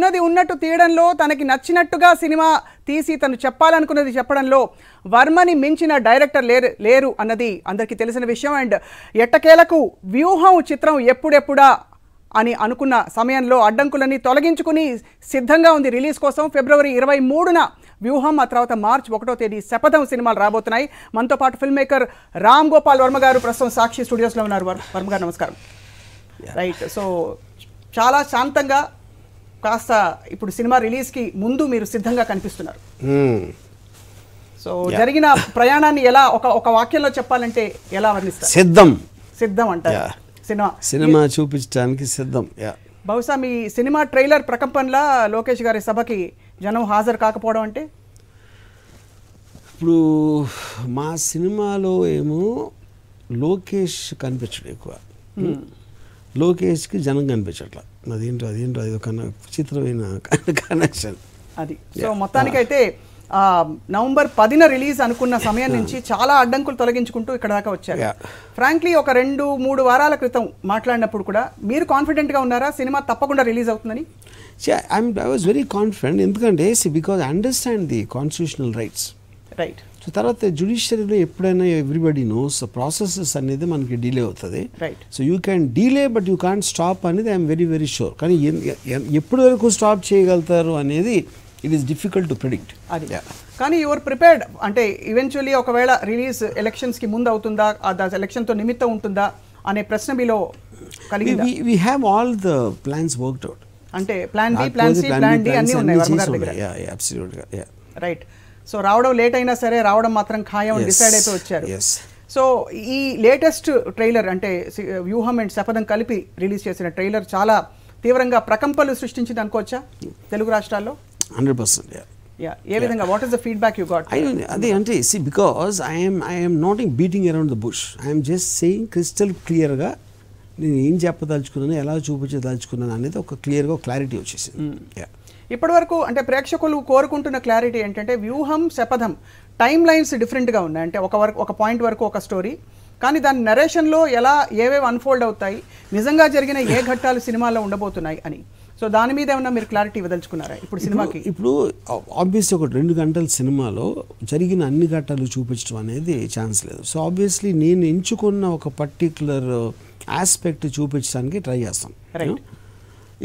ఉన్నది ఉన్నట్టు తీయడంలో, తనకి నచ్చినట్టుగా సినిమా తీసి తను చెప్పాలనుకున్నది చెప్పడంలో వర్మని మించిన డైరెక్టర్ లేరు అన్నది అందరికీ తెలిసిన విషయం. అండ్ ఎట్టకేలకు వ్యూహం చిత్రం ఎప్పుడెప్పుడా అని అనుకున్న సమయంలో అడ్డంకులన్నీ తొలగించుకుని సిద్ధంగా ఉంది రిలీజ్ కోసం. ఫిబ్రవరి 23న వ్యూహం, ఆ తర్వాత మార్చ్ 1వ తేదీ శపథం సినిమాలు రాబోతున్నాయి. మనతో పాటు ఫిల్మ్ మేకర్ రామ్ గోపాల్ వర్మ గారు ప్రస్తుతం సాక్షి స్టూడియోస్లో ఉన్నారు. వర్మ గారు నమస్కారం. రైట్, సో చాలా శాంతంగా కాస్త ఇప్పుడు సినిమా రిలీజ్కి ముందు మీరు సిద్ధంగా కనిపిస్తున్నారు. సో జరిగిన ప్రయాణాన్ని ఎలా ఒక వాక్యంలో చెప్పాలంటే ఎలా వర్ణిస్తారు? సిద్ధం అంటారు. సినిమా చూపించడానికి సిద్ధం. బహుశా మీ సినిమా ట్రైలర్ ప్రకంపనలా లోకేష్ గారి సభకి జనం హాజరు కాకపోవడం అంటే? ఇప్పుడు మా సినిమాలో ఏమో లోకేష్ కనిపించడు ఎక్కువ, లోకేష్కి జనం కనిపించట్లా. అదేంటో అది ఒక విచిత్రమైన కనెక్షన్ అది. సో మొత్తానికైతే నవంబర్ 10న రిలీజ్ అనుకున్న సమయం నుంచి చాలా అడ్డంకులు తొలగించుకుంటూ ఇక్కడ దాకా వచ్చారు. ఫ్రాంక్లీ ఒక 2-3 వారాల క్రితం మాట్లాడినప్పుడు కూడా మీరు కాన్ఫిడెంట్గా ఉన్నారా సినిమా తప్పకుండా రిలీజ్ అవుతుందని? ఐ వాజ్ వెరీ కాన్ఫిడెంట్, ఎందుకంటే because understand the constitutional rights. Right. So తర్వాత జ్యుడిషియరీలో ఎప్పుడైనా ఎవ్రీబడి నోస్ ప్రాసెసెస్ అనేది మనకి డిలే అవుతుంది. Right. So you can delay but you can't stop అనేది ఐఎమ్ వెరీ వెరీ షూర్. కానీ ఎప్పటి వరకు స్టాప్ చేయగలుగుతారు అనేది it is difficult to predict. అది కానీ యువర్ ప్రిపేర్డ్ అంటే ఈవెన్చువల్లీ ఒకవేళ రిలీజ్ ఎలక్షన్స్కి ముందు అవుతుందా, ఎలక్షన్తో నిమిత్తం ఉంటుందా అనే ప్రశ్న మీలో కలిగిందా? We have all the plans worked out. అంటే plan B, plan C, plan D అన్నీ ఉన్నాయి వర్మ గారి దగ్గర. అబ్సల్యూట్గా. రైట్. సో రావడం లేట్ అయినా సరే రావడం మాత్రం ఖాయం డిసైడ్ అయితే వచ్చారు. సో ఈ లేటెస్ట్ ట్రైలర్ అంటే వ్యూహం అండ్ శపథం కలిపి రిలీజ్ చేసిన ట్రైలర్ చాలా తీవ్రంగా ప్రకంపనలు సృష్టించింది అనుకోవచ్చా తెలుగు రాష్ట్రాల్లో? 100%. ఏ విధంగా? What is the feedback you got? అదే అంటే because I'm not beating around the bush. I'm just saying crystal క్లియర్గా నేను ఏం చెప్పదలుచుకున్నాను, ఎలా చూపించదలుచుకున్నాను అనేది ఒక క్లియర్గా క్లారిటీ వచ్చేసింది. ఇప్పటి వరకు అంటే ప్రేక్షకులు కోరుకుంటున్న క్లారిటీ ఏంటంటే వ్యూహం శపథం టైమ్ లైన్స్ డిఫరెంట్గా ఉన్నాయి. అంటే ఒక పాయింట్ వరకు ఒక స్టోరీ, కానీ దాని నరేషన్లో ఏవేవి అన్ఫోల్డ్ అవుతాయి, నిజంగా జరిగిన ఏ ఘట్టాలు సినిమాలో ఉండబోతున్నాయి అని. సో దాని మీద ఏమన్నా మీరు క్లారిటీ ఇవ్వదలుచుకున్నారా ఇప్పుడు సినిమాకి? ఇప్పుడు ఆబ్వియస్లీ ఒక 2 గంటల సినిమాలో జరిగిన అన్ని ఘట్టాలు చూపించడం అనేది ఛాన్స్ లేదు. సో ఆబ్వియస్లీ నేను ఎంచుకున్న ఒక పర్టిక్యులర్ ఆస్పెక్ట్ చూపించడానికి ట్రై చేస్తాను.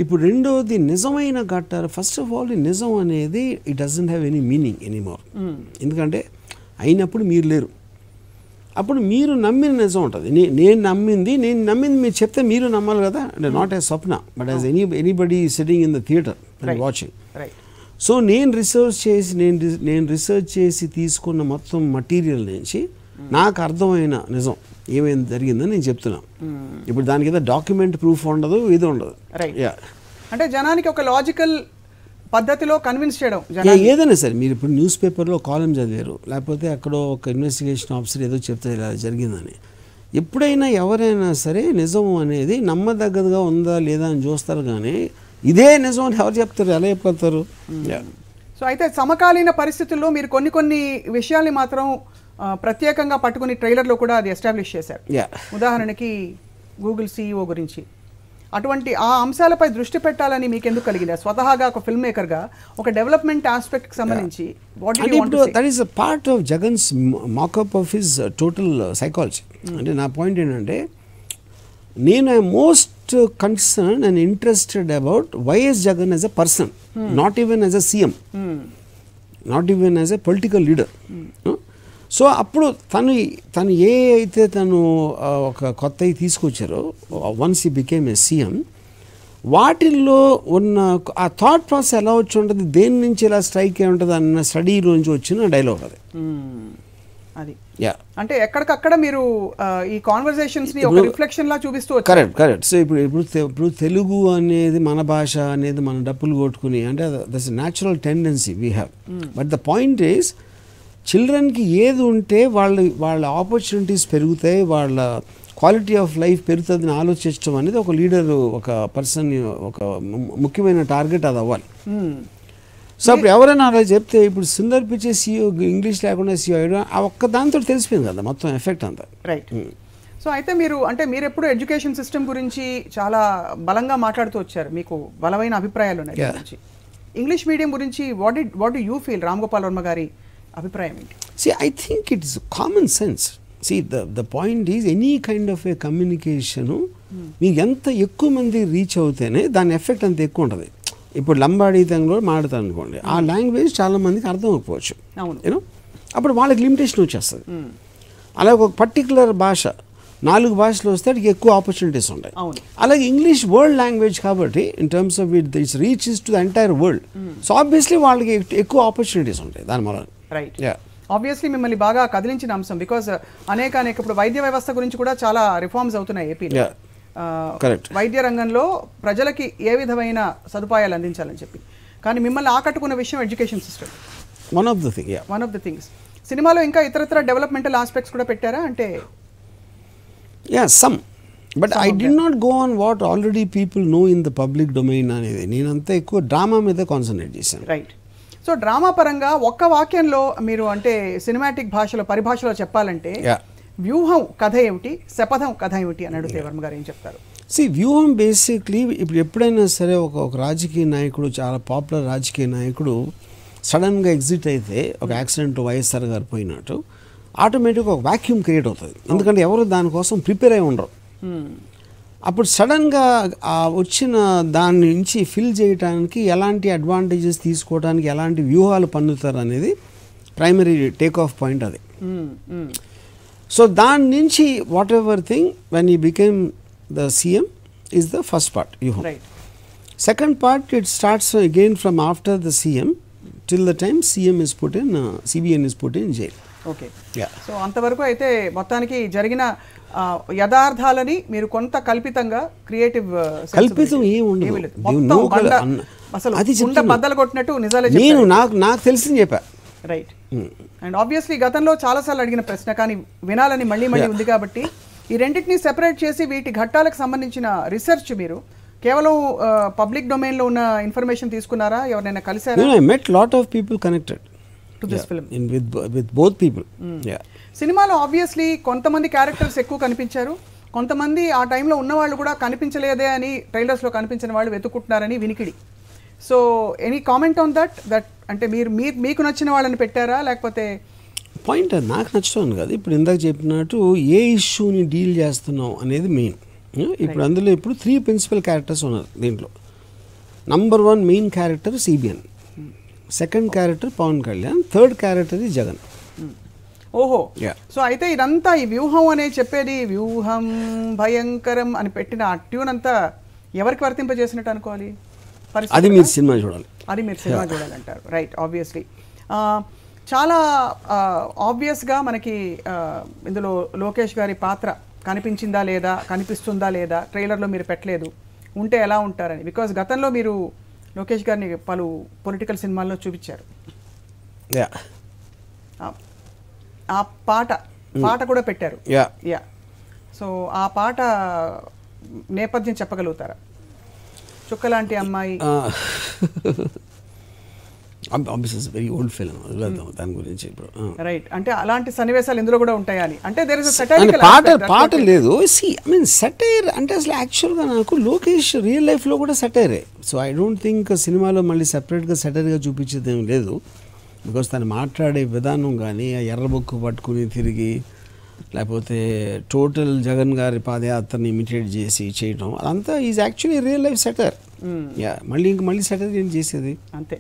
ఇప్పుడు రెండోది నిజమైన ఘట్టాలు. ఫస్ట్ ఆఫ్ ఆల్ నిజం అనేది it doesn't have any meaning anymore. ఎందుకంటే అయినప్పుడు మీరు లేరు, అప్పుడు మీరు నమ్మిన నిజం ఉంటుంది. నేను నమ్మింది మీరు చెప్తే మీరు నమ్మాలి కదా. అంటే not as Swapna but as anybody sitting in the theatre and watching. So నేను రీసెర్చ్ చేసి తీసుకున్న మొత్తం మటీరియల్ నుంచి నాకు అర్థమైన నిజం ఏమేమి జరిగిందని నేను చెప్తున్నా. ఇప్పుడు దానికి ఏదో డాక్యుమెంట్ ప్రూఫ్ ఉండదు, ఇది ఉండదు. అంటే జనానికి ఒక లాజికల్ పద్ధతిలో కన్విన్స్ చేయడం. ఏదైనా సరే మీరు ఇప్పుడు న్యూస్ పేపర్లో కాలం చదివారు, లేకపోతే అక్కడ ఒక ఇన్వెస్టిగేషన్ ఆఫీసర్ ఏదో చెప్తే ఇలా జరిగిందని, ఎప్పుడైనా ఎవరైనా సరే నిజం అనేది నమ్మదగ్గదుగా ఉందా లేదా అని చూస్తారు. కానీ ఇదే నిజం అని ఎవరు చెప్తారు, ఎలా చెప్పగలుగుతారు? సో అయితే సమకాలీన పరిస్థితుల్లో మీరు కొన్ని విషయాల్ని మాత్రం ప్రత్యేకంగా పట్టుకుని ట్రైలర్లో కూడా అది ఎస్టాబ్లిష్ చేశారు. ఉదాహరణకి గూగుల్ CEO గురించి అటువంటి ఆ అంశాలపై దృష్టి పెట్టాలని మీకు ఎందుకు కలిగింది? స్వతహాగా ఒక ఫిల్మ్ మేకర్గా ఒక డెవలప్మెంట్ ఆస్పెక్ట్కి సంబంధించి that is a part of Jagan's makeup of his total psychology. అంటే నా పాయింట్ ఏంటంటే నేను I most concern and interested about YS Jagan as a person, not even as a CM, not even as a political leader. So అప్పుడు తను అయితే తను ఒక కొత్తవి తీసుకొచ్చారో once he became a CM, వాటిల్లో ఉన్న ఆ థాట్ ప్రాసెస్ ఎలా వచ్చి ఉంటుంది, దేని నుంచి ఎలా స్ట్రైక్ అయి ఉంటుంది అన్న స్టడీలో నుంచి వచ్చిన డైలాగ్ అది. అంటే ఎక్కడికక్కడ మీరు ఈ కాన్వర్సేషన్స్ ని ఒక రిఫ్లెక్షన్ లా చూపిస్తూ వచ్చారు. కరెక్ట్. సో ఇప్పుడు తెలుగు అనేది మన భాష అనేది మనం డప్పులు కొట్టుకుని అంటే that's natural tendency we have. But the point is చిల్డ్రన్కి ఏది ఉంటే వాళ్ళ ఆపర్చునిటీస్ పెరుగుతాయి, వాళ్ళ క్వాలిటీ ఆఫ్ లైఫ్ పెరుగుతుందని ఆలోచించడం అనేది ఒక లీడర్, ఒక పర్సన్ ఒక ముఖ్యమైన టార్గెట్ అది అవ్వాలి. సో అప్పుడు ఎవరైనా అలా చెప్తే ఇప్పుడు సుందర్ పిచ్చే CEO ఇంగ్లీష్ లేకుండా CEO ఆ ఒక్క దాంతో తెలిసిపోయింది కదా మొత్తం ఎఫెక్ట్ అంతా. రైట్. సో అయితే మీరు ఎప్పుడు ఎడ్యుకేషన్ సిస్టమ్ గురించి చాలా బలంగా మాట్లాడుతూ వచ్చారు, మీకు బలమైన అభిప్రాయాలు ఉన్నాయి దాని గురించి. ఇంగ్లీష్ మీడియం గురించి what do you feel? Ram Gopal Varma గారి అభిప్రాయం ఏంటి? I think it's common sense. See, the point is any kind of a communication మీకు ఎంత ఎక్కువ మంది రీచ్ అవుతేనే దాని ఎఫెక్ట్ అంత ఎక్కువ ఉంటుంది. ఇప్పుడు లంబాడీ తెంగలో మాట్లాడతారు అనుకోండి, ఆ లాంగ్వేజ్ చాలా మందికి అర్థం అవ్వకపోవచ్చు, యూనో, అప్పుడు వాళ్ళకి లిమిటేషన్ వచ్చేస్తుంది. అలాగే ఒక పర్టికులర్ భాష 4 భాషలు వస్తే వాటికి ఎక్కువ ఆపర్చునిటీస్ ఉంటాయి. అలాగే ఇంగ్లీష్ వరల్డ్ లాంగ్వేజ్ కాబట్టి in terms of it's reaches to the entire world. So obviously వాళ్ళకి ఎక్కువ ఆపర్చునిటీస్ ఉంటాయి దానివల్ల. రైట్. ఆబ్వియస్లీ మిమ్మల్ని బాగా కదిలించిన అంశం బికాస్ అనేక ఇప్పుడు వైద్య వ్యవస్థ గురించి కూడా చాలా రిఫార్మ్స్ అవుతున్నాయి ఏపీలో. వైద్య రంగంలో ప్రజలకి ఏ విధమైన సదుపాయాలు అందించాలని చెప్పి, కానీ మిమ్మల్ని ఆకట్టుకున్న విషయం education system. One of the things. సినిమాలో ఇంకా ఇతరత్ర డెవలప్మెంటల్ ఆస్పెక్ట్స్ కూడా పెట్టారా? అంటే some, but I did not go on what already people know in the public domain అనేది. నేనంతా ఎక్కువ డ్రామా మీద కాన్సన్ట్రేట్ చేశాను. రైట్. సో డ్రామా పరంగా ఒక్క వాక్యంలో మీరు అంటే సినిమాటిక్ భాషలో పరిభాషలో చెప్పాలంటే వ్యూహం కథ ఏమిటి, శపథం కథ ఏమిటి అని అడిగితే వర్మ గారు ఏం చెప్తారు? వ్యూహం బేసిక్లీ ఇప్పుడు ఎప్పుడైనా సరే ఒక రాజకీయ నాయకుడు, చాలా పాపులర్ రాజకీయ నాయకుడు సడన్గా ఎగ్జిట్ అయితే, ఒక యాక్సిడెంట్ వైఎస్ఆర్ గారు పోయినట్టు ఆటోమేటిక్గా ఒక వాక్యూమ్ క్రియేట్ అవుతుంది. ఎందుకంటే ఎవరు దానికోసం ప్రిపేర్ అయి ఉండరు. అప్పుడు సడన్గా వచ్చిన దాని నుంచి ఫిల్ చేయడానికి ఎలాంటి అడ్వాంటేజెస్ తీసుకోవడానికి ఎలాంటి వ్యూహాలు పన్నుతారు అనేది ప్రైమరీ టేక్ ఆఫ్ పాయింట్ అది. సో దాని నుంచి whatever thing when he became the CM is the first part Vyuham. Second part it starts again from after the CM till the time CM is put in, CBN is put in jail. Okay. So అంతవరకు అయితే మొత్తానికి జరిగిన యథార్థాలని మీరు కొంత కల్పితంగా creative కల్పితం ఏముండదు, బద్దలు కొట్టినట్టు నిజాలే నేను నాకు తెలిసింది చెప్పా. రైట్. అండ్ ఆబ్వియస్లీ గతంలో చాలాసార్లు అడిగిన ప్రశ్న, కానీ వినాలని మళ్ళీ ఉంది కాబట్టి ఈ రెండింటిని సెపరేట్ చేసి వీటి ఘట్టాలకు సంబంధించిన రీసెర్చ్ మీరు కేవలం పబ్లిక్ డొమైన్ లో ఉన్న ఇన్ఫర్మేషన్ తీసుకున్నారా? ఎవరైనా కలిసారా? I met lot of people connected to this film with both people. సినిమాలో ఆబ్వియస్లీ కొంతమంది క్యారెక్టర్స్ ఎక్కువ కనిపించారు, కొంతమంది ఆ టైంలో ఉన్న వాళ్ళు కూడా కనిపించలేదే అని ట్రైలర్స్ లో కనిపించిన వాళ్ళు వెతుక్కుంటున్నారని వినికిడి. So any comment on that అంటే మీకు నచ్చిన వాళ్ళని పెట్టారా లేకపోతే? పాయింట్ నాకు నచ్చడం కాదు, ఇప్పుడు ఇందాక చెప్పినట్టు ఏ ఇష్యూని డీల్ చేస్తున్నాం అనేది మెయిన్. ఇప్పుడు అందులో ఇప్పుడు 3 ప్రిన్సిపల్ క్యారెక్టర్స్ ఉన్నారు దీంట్లో. Number 1 main character CBN, second character Pawan Kalyan, third character Jagan. ఓహో. సో అయితే ఇదంతా ఈ వ్యూహం అనే చెప్పేది వ్యూహం భయంకరం అని పెట్టిన ఆ ట్యూన్ అంతా ఎవరికి వర్తింపజేసినట్టు అనుకోవాలి? అది మీరు సినిమా చూడాలంటారు. రైట్. ఆబ్వియస్లీ చాలా ఆబ్వియస్గా మనకి ఇందులో లోకేష్ గారి పాత్ర కనిపించిందా లేదా, కనిపిస్తుందా లేదా, ట్రైలర్లో మీరు పెట్టలేదు, ఉంటే ఎలా ఉంటారని. బికాజ్ గతంలో మీరు లోకేష్ గారిని పలు పొలిటికల్ సినిమాల్లో చూపించారు. ఆ పాట కూడా పెట్టారు. సో ఆ పాట నేపథ్యం చెప్పగలుగుతారా? చుక్కలాంటి అమ్మాయి. వెరీ ఓల్డ్ ఫిల్మ్, దాని గురించి ఇప్పుడు. రైట్. అంటే అలాంటి సన్నివేశాలు ఇందులో కూడా ఉంటాయా అని. అంటే పాట లేదు. సెటైర్ అంటే అసలు యాక్చువల్గా నాకు లోకేష్ రియల్ లైఫ్లో కూడా సెటైరే. సో ఐ డోంట్ థింక్ సినిమాలో మళ్ళీ సెపరేట్గా సెటైర్గా చూపించేది ఏం లేదు. బికాస్ తను మాట్లాడే విధానం కానీ, ఆ ఎర్రబొక్కు పట్టుకుని తిరిగి, లేకపోతే టోటల్ జగన్ గారి పాదయాత్రని ఇమిటేట్ చేసి చేయడం, అదంతా is actually real life satire. మళ్ళీ సెటైర్ ఏం చేసేది అంతే.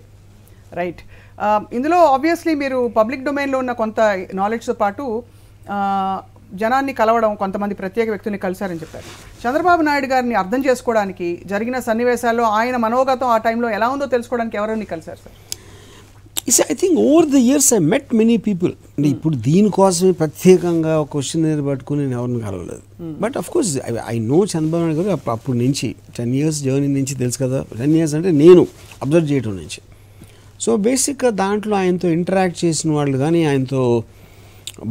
రైట్. ఇందులో ఆబ్వియస్లీ మీరు పబ్లిక్ డొమైన్లో ఉన్న కొంత నాలెడ్జ్తో పాటు జనాన్ని కలవడం, కొంతమంది ప్రత్యేక వ్యక్తుల్ని కలిశారని చెప్పారు. చంద్రబాబు నాయుడు గారిని అర్థం చేసుకోవడానికి జరిగిన సన్నివేశాల్లో ఆయన మనోగతం ఆ టైంలో ఎలా ఉందో తెలుసుకోవడానికి ఎవరిని కలిశారు sir? I think over the years I met many people. అంటే ఇప్పుడు దీనికోసమే ప్రత్యేకంగా ఒక క్వశ్చన్ పట్టుకుని నేను ఎవరిని కలవలేదు. But of course I know Chandrababu Naidu గారు అప్పుడు నుంచి 10 years జర్నీ నుంచి తెలుసు కదా. 10 years అంటే నేను అబ్జర్వ్ చేయడం నుంచి. సో బేసిక్గా దాంట్లో ఆయనతో ఇంటరాక్ట్ చేసిన వాళ్ళు కానీ, ఆయనతో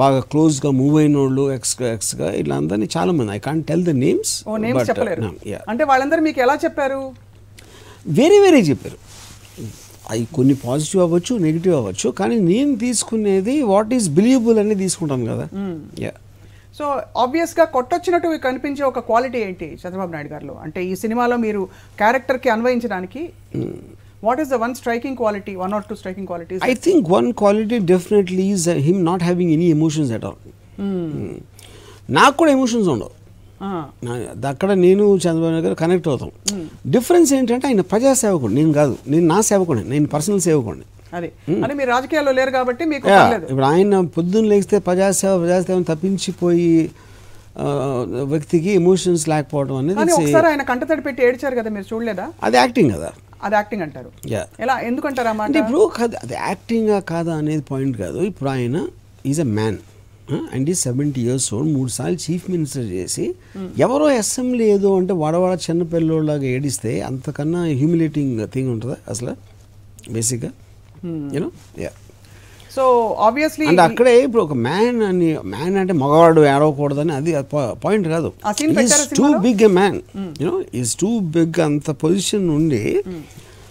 బాగా క్లోజ్గా మూవ్ అయిన వాళ్ళు ఎక్స్గా ఇలా అందరినీ చాలామంది, I can't tell the names. అంటే వాళ్ళందరూ మీకు ఎలా చెప్పారు? వేరే చెప్పారు. అవి కొన్ని పాజిటివ్ అవ్వచ్చు, నెగిటివ్ అవ్వచ్చు, కానీ నేను తీసుకునేది వాట్ ఈస్ బిలీవబుల్ అని తీసుకుంటాను కదా. సో ఆబ్వియస్గా కొట్టొచ్చినట్టు కనిపించే ఒక క్వాలిటీ ఏంటి చంద్రబాబు నాయుడు గారిలో? అంటే ఈ సినిమాలో మీరు క్యారెక్టర్కి అన్వయించడానికి what is the one striking quality, 1 or 2 striking qualities? I think one quality definitely is him not having any emotions at all. నాకు కూడా ఎమోషన్స్ ఉండవు. అక్కడ నేను చంద్రబాబు నాయుడు గారు కనెక్ట్ అవుతాం. డిఫరెన్స్ ఏంటంటే ఆయన ప్రజాసేవకుడు, నేను కాదు. నేను నా సేవకుడు, నేను పర్సనల్ సేవకుడిని. అది అంటే మీరు రాజకీయాల్లో లేరు కాబట్టి మీకు ఇప్పుడు ఆయన పొద్దున్న లేస్తే ప్రజాసేవను తప్పించిపోయి వ్యక్తికి ఎమోషన్స్ లేకపోవడం అనేది ఒకసారి ఆయన కంటతడి పెట్టి ఏడ్చారు కదా, మీరు చూడలేదా? అది యాక్టింగ్ కదా. అది యాక్టింగ్ అంటారు. ఎలా, ఎందుకంటారా? అంటే ఇప్పుడు అది యాక్టింగా కాదా అనేది పాయింట్ కాదు. ఇప్పుడు ఆయన ఈజ్ అ మ్యాన్ అండ్ ఈ 70 years old, 3 సార్లు చీఫ్ మినిస్టర్ చేసి ఎవరో అసెంబ్లీ ఏదో అంటే వాడవాడ చిన్నపిల్లోళ్ళలాగా ఏడిస్తే అంతకన్నా హ్యూమిలేటింగ్ థింగ్ ఉంటుందా అసలు బేసిక్గా? యూనో సో ఆబ్వియస్లీ అంటే అక్కడే ఇప్పుడు ఒక మ్యాన్ అంటే మగవాడు ఏడవకూడదని అది పాయింట్ కాదు. Too big a man, you know is too big. అంత పొజిషన్ ఉండి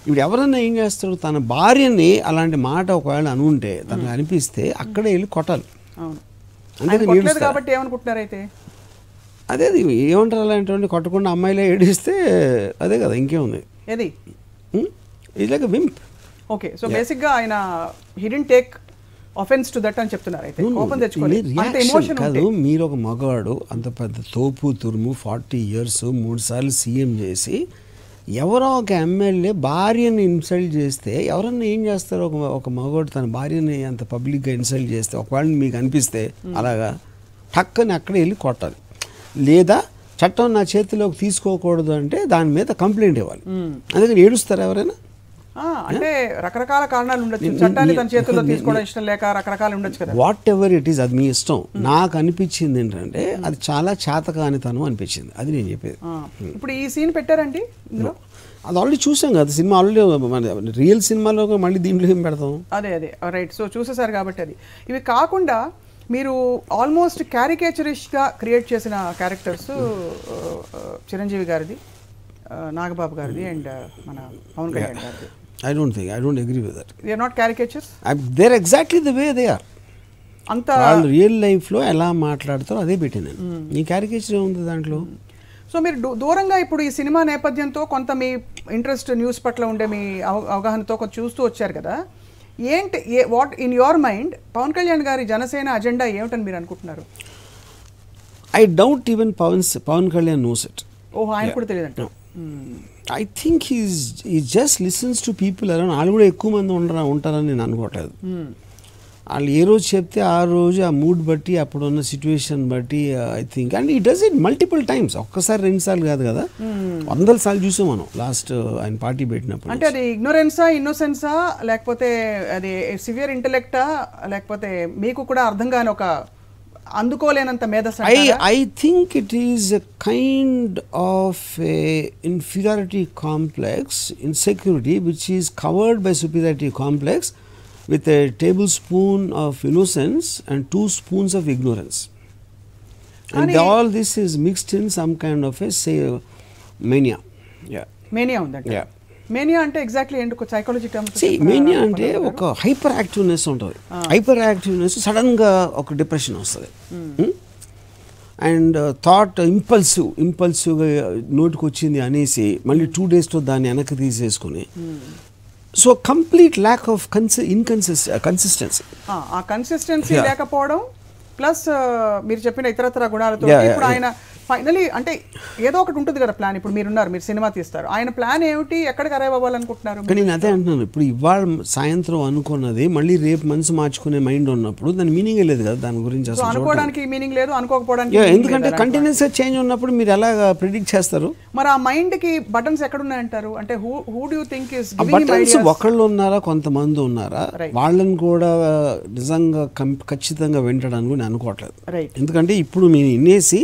ఇప్పుడు ఎవరన్నా ఏం చేస్తాడు, తన భార్యని అలాంటి మాట ఒకవేళ అనుంటే తనకు అనిపిస్తే అక్కడే వెళ్ళి కొట్టాలి. కాబట్టి ఏమనుకుంటున్నారు అయితే? అదే ఏమంటారు, అలాంటి కొట్టకుండా అమ్మాయిలే ఏడిస్తే అదే కదా, ఇంకేముంది. ఏది is like a wimp. Okay, so బేసిక్గా ఆయన he didn't take offence to that అని చెప్తున్నారు. అయితే కోపం తెచ్చుకోలేదు, అంత ఎమోషన్ కాదు. మీరు ఒక మగవాడు అంత పెద్ద తోపు తురుము 40 years 3 సార్లు సీఎం చేసి ఎవరో ఒక ఎమ్మెల్యే భార్యని ఇన్సల్ట్ చేస్తే ఎవరన్నా ఏం చేస్తారు? ఒక మగవాడు తన భార్యని అంత పబ్లిక్గా ఇన్సల్ట్ చేస్తే ఒకవేళ మీకు అనిపిస్తే అలాగా టక్కని అక్కడ వెళ్ళి కొట్టాలి. లేదా చట్టం నా చేతిలోకి తీసుకోకూడదు అంటే దాని మీద కంప్లైంట్ ఇవ్వాలి. అందుకని ఏడుస్తారు ఎవరైనా? అంటే రకరకాల కారణాలు ఉండొచ్చు, చట్టాన్ని తన చేతుల్లో తీసుకోవడం ఇష్టం లేక రకరకాలు ఉండొచ్చు కదా. వాట్ ఎవర్ ఇట్ ఈస్, అది మీ ఇష్టం. నాకు అనిపించింది ఏంటంటే అది చాలా చేతకానితనం అనిపించింది, అది నేను చెప్పేది. ఇప్పుడు ఈ సీన్ పెట్టారండి ఇందులో, అది ఆల్రెడీ చూసాం కదా సినిమా, ఆల్రెడీ రియల్ సినిమాలో మళ్ళీ దీంట్లో ఏం పెడతాం? అదే రైట్. సో చూసేసారు కాబట్టి అది. ఇవి కాకుండా మీరు ఆల్మోస్ట్ క్యారికేచరిస్ట్గా క్రియేట్ చేసిన క్యారెక్టర్స్ చిరంజీవి గారిది, నాగబాబు గారిది అండ్ మన పవన్ కళ్యాణ్ గారిది. I don't agree with that. They are not caricatures? They're exactly the way they are. అంత వాళ్ళు రియల్ లైఫ్లో ఎలా మాట్లాడతారో అదే పెట్టాను నేను. ఈ క్యారికేచర్ ఉంది దాంట్లో. సో మీరు దూరంగా ఇప్పుడు ఈ సినిమా నేపథ్యంతో కొంత మీ ఇంట్రెస్ట్, న్యూస్ పట్ల ఉండే మీ అవగాహనతో కొంచెం చూస్తూ వచ్చారు కదా, ఏంటి what in your mind Pawan Kalyan గారి జనసేన అజెండా ఏమిటని మీరు అనుకుంటున్నారు? I doubt even Pawan Kalyan knows it. ఓహో, ఆయన కూడా తెలియదంట. I think he just listens to people around. వాళ్ళు కూడా ఎక్కువ మంది ఉంటారని నేను అనుకోవట్లేదు. వాళ్ళు ఏ రోజు చెప్తే ఆ రోజు ఆ మూడ్ బట్టి అప్పుడున్న సిచ్యువేషన్ బట్టి ఐ థింక్. అండ్ ఈ డస్ ఇట్ మల్టిపుల్ టైమ్స్, ఒక్కసారి 2 సార్లు కాదు కదా, 100 సార్లు చూసాం మనం లాస్ట్ ఆయన పార్టీ పెట్టినప్పుడు. అంటే అది ఇగ్నోరెన్సా, ఇన్నోసెన్సా, లేకపోతే అది సివియర్ ఇంటెలెక్టా, లేకపోతే మీకు కూడా అర్థం కాని ఒక అందుకోలేనంత మేధస్సు? I think it is a kind of a inferiority complex, insecurity which is covered by superiority complex with a tablespoon of innocence and 2 spoons of ignorance. And all this is mixed in some kind of a mania. Yeah. Mania ఉందంట. Yeah. Mania అంటే exactly ఏంటి? Psychology terms. Mania అంటే ఒక hyper activeness ఉంటుంది. Hyper activeness సడన్గా ఒక depression వస్తుంది. And thought ఇంపల్సివ్గా నోటికి వచ్చింది అనేసి మళ్ళీ 2 daysతో దాన్ని వెనక్కి తీసేసుకుని, so complete lack of consistency. ఆ కన్సిస్టెన్సీ లేకపోవడం ప్లస్ మీరు చెప్పిన ఇతరత్ర గుణాలతో ఇప్పుడు ఆయన ఫైనలీ అంటే ఏదో ఒకటి ఉంటుంది కదా ప్లాన్. ఇప్పుడు మీరున్నారు, మీరు సినిమా తీస్తారు, ఆయన ప్లాన్ ఏమిటి, ఎక్కడికి అరైవ్ అవ్వాలనుకుంటున్నారు? కానీ నేను అదే అంటున్నాను, ఇప్పుడు ఇవాళ సాయంత్రం అనుకున్నది మళ్ళీ రేపు మనసు మార్చుకునే మైండ్ ఉన్నప్పుడు దాని మీనింగ్ లేదు కదా దాని గురించి. అసలు అనుకోవడానికి మీనింగ్ లేదు, అనుకోకపోవడానికి. ఎందుకంటే కంటిన్యూస్గా చేంజ్ ఉన్నప్పుడు మీరు ఎలా ప్రిడిక్ట్ చేస్తారు? మరి ఆ మైండ్ కి బటన్స్ ఎక్కడ ఉన్నాయంటారు? అంటే who do you think is buttons ఒకళ్ళు ఉన్నారా, కొంతమంది ఉన్నారా? వాళ్ళని కూడా నిజంగా ఖచ్చితంగా వింటడానికి నేను అనుకోవట్లేదు. ఎందుకంటే ఇప్పుడు మీరు ఇన్నేసి